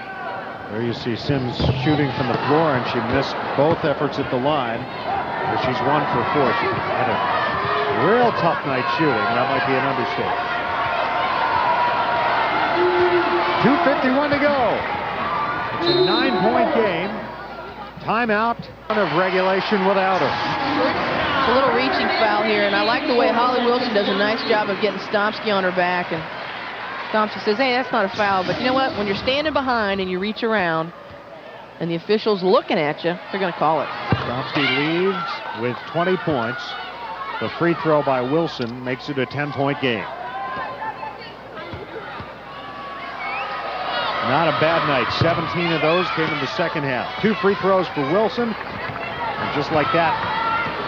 There you see Sims shooting from the floor, and she missed both efforts at the line. But she's 1 for 4. She had a real tough night shooting. That might be an understatement. 2:51 to go. It's a 9-point game. Timeout of regulation without her. It's a little reaching foul here, and I like the way Holly Wilson does a nice job of getting Stomski on her back. And Stomski says, hey, that's not a foul. But you know what? When you're standing behind and you reach around and the official's looking at you, they're going to call it. Stomski leads with 20 points. The free throw by Wilson makes it a 10-point game. Not a bad night. 17 of those came in the second half. 2 free throws for Wilson. And just like that,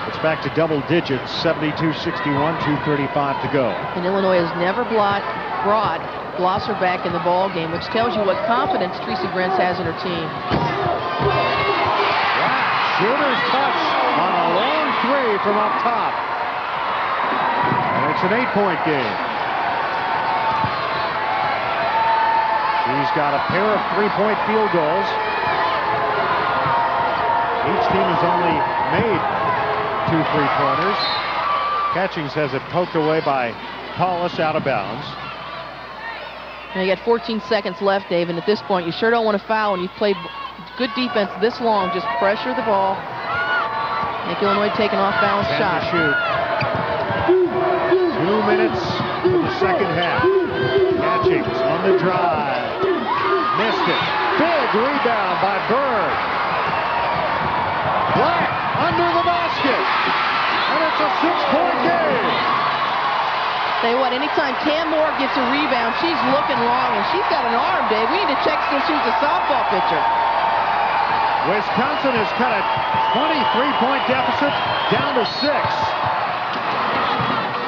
it's back to double digits. 72-61, 2:35 to go. And Illinois has never brought Blosser back in the ball game, which tells you what confidence Tracy Grentz has in her team. Wow. Shooter's touch on a long 3 from up top. And it's an 8-point game. She's got a pair of 3-point field goals. Each team has only made 2 3-pointers. Catchings has it poked away by Paulus out of bounds. Now you got 14 seconds left, Dave, and at this point you sure don't want to foul when you've played good defense this long. Just pressure the ball. Make Illinois take an off-balance shot. To shoot. 2 minutes for the second half. Catchings on the drive. Missed it. Big rebound by Bird. Black under the basket. And it's a 6-point game. Tell you what, anytime Tamara gets a rebound, she's looking long, and she's got an arm, Dave. We need to check since she's a softball pitcher. Wisconsin has cut a 23-point deficit down to 6.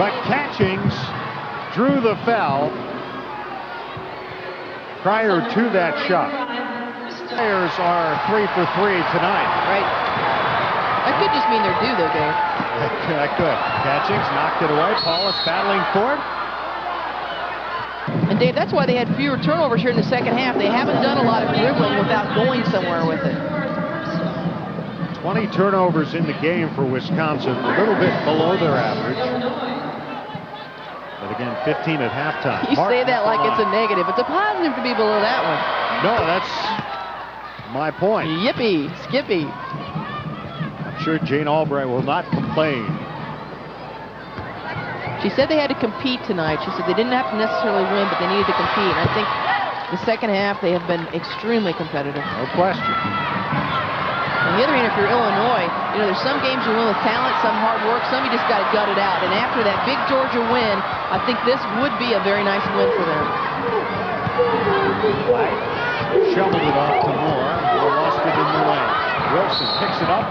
But Catchings drew the foul prior to that shot. Players are 3 for 3 tonight. Right. That could just mean they're due, though, Dave. That could. Catchings knocked it away. Paulus battling for it. And Dave, that's why they had fewer turnovers here in the second half. They haven't done a lot of dribbling without going somewhere with it. 20 turnovers in the game for Wisconsin, a little bit below their average. But again, 15 at halftime. You say that like it's a negative. It's a positive to be below that one. No, that's my point. Yippee, Skippy. I'm sure Jane Albright will not complain. She said they had to compete tonight. She said they didn't have to necessarily win, but they needed to compete. And I think the second half they have been extremely competitive. No question. On the other hand, if you're Illinois, you know, there's some games you win with talent, some hard work, some you just got to gut it out. And after that big Georgia win, I think this would be a very nice win for them. Shoveled it off to Moore. Moore lost it in the lane. Wilson picks it up.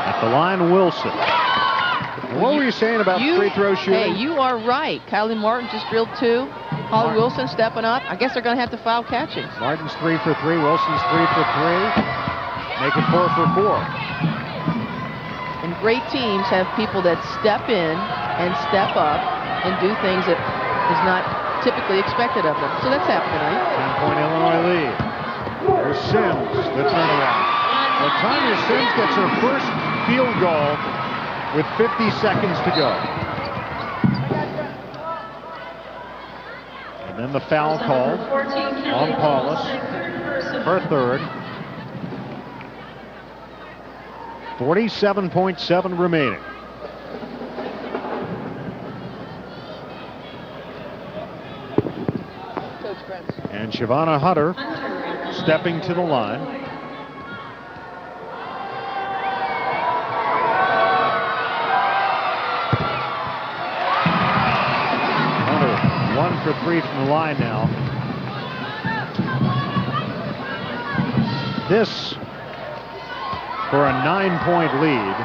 At the line, Wilson. And what were you saying about free throw shooting? Hey, you are right. Kylie Martin just drilled 2. Holly Wilson stepping up. I guess they're going to have to foul Catchings. Martin's 3 for 3. Wilson's 3 for 3. Make it 4 for 4. And great teams have people that step in and step up and do things that is not typically expected of them. So that's happened tonight. 10-point Illinois lead. There's Sims, the turnaround. LaTonya Sims gets her first field goal with 50 seconds to go. And then the foul called on Paulus, her third. 47.7 remaining. And Shavonna Hunter stepping to the line. Hunter 1 for 3 from the line now. This for a 9-point lead.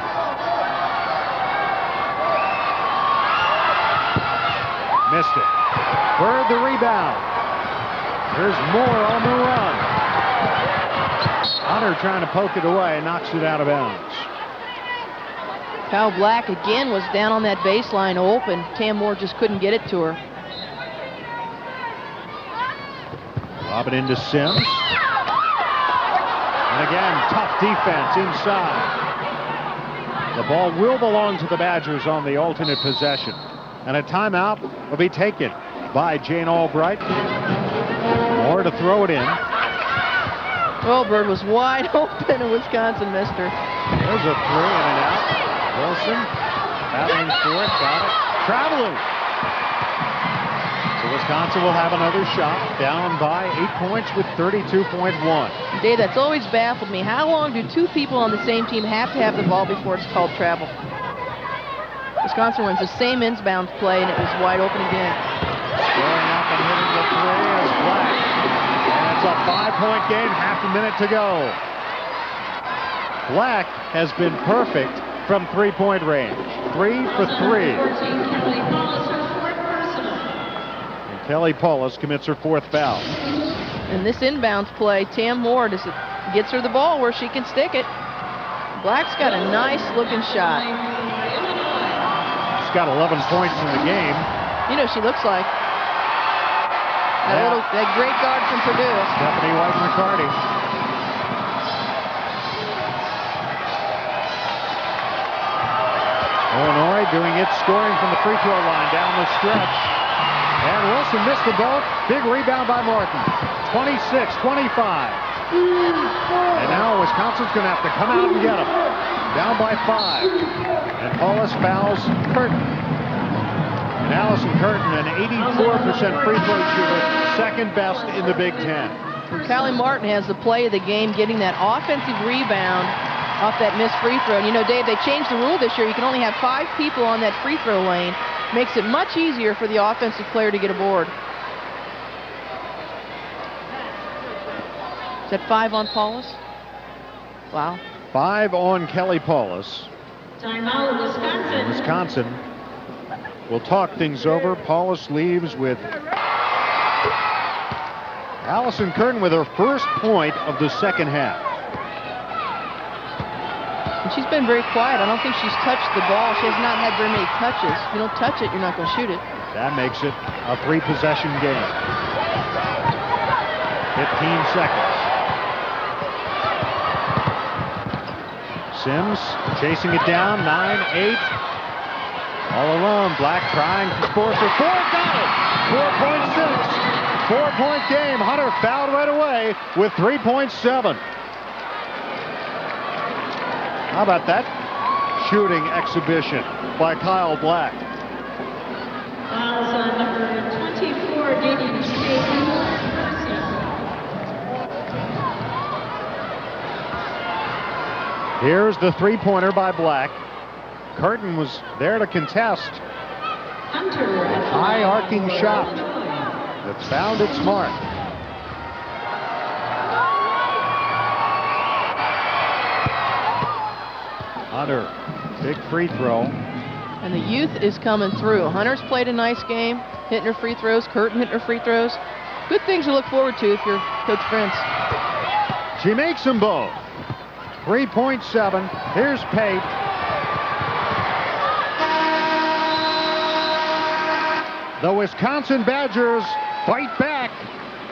Missed it. Bird the rebound. There's Moore on the run. Hunter trying to poke it away, knocks it out of bounds. Kyle Black again was down on that baseline open. Tam Moore just couldn't get it to her. Lob it into Sims. And again, tough defense inside. The ball will belong to the Badgers on the alternate possession. And a timeout will be taken by Jane Albright. Moore to throw it in. Well, Bird was wide open and Wisconsin missed her. There's a 3 in and out. Wilson battling for it, got it. Traveling. So Wisconsin will have another shot, down by 8 points with 32.1. Dave, that's always baffled me. How long do 2 people on the same team have to have the ball before it's called travel? Wisconsin runs the same inbound play, and it was wide open again. Scoring up and hitting the 3 is Black. And it's a 5-point game, half a minute to go. Black has been perfect from 3-point range. 3 for 3. And Kelly Paulus commits her 4th foul. In this inbounds play, Tam Moore just gets her the ball where she can stick it. Black's got a nice looking shot. She's got 11 points in the game. You know she looks like that great guard from Purdue. Stephanie White-McCarty. Illinois doing its scoring from the free throw line down the stretch. And Wilson missed the ball. Big rebound by Martin. 26-25. And now Wisconsin's going to have to come out and get them. Down by 5. And Paulus fouls Curtin. And Allison Curtin, an 84% free throw shooter, second best in the Big Ten. Callie Martin has the play of the game, getting that offensive rebound off that missed free throw. And you know, Dave, they changed the rule this year. You can only have 5 people on that free throw lane. Makes it much easier for the offensive player to get a board. Is that 5 on Paulus? Wow. 5 on Kelly Paulus. Timeout, Wisconsin. Wisconsin will talk things over. Paulus leaves with Allison Curtin with her first point of the second half. And she's been very quiet. I don't think she's touched the ball. She has not had very many touches. If you don't touch it, you're not going to shoot it. That makes it a 3-possession game. 15 seconds. Sims chasing it down, 9-8. All alone, Black trying to score for 4, got it! 4.6. 4-point game. Hunter fouled right away with 3.7. How about that shooting exhibition by Kyle Black? Fouls on number 24, Daniel Here's the three-pointer by Black. Curtin was there to contest. High arcing shot that found its mark. Hunter, big free throw. And the youth is coming through. Hunter's played a nice game, hitting her free throws. Curtin hitting her free throws. Good things to look forward to if you're Coach Prince. She makes them both. 3.7. Here's Pate. The Wisconsin Badgers fight back.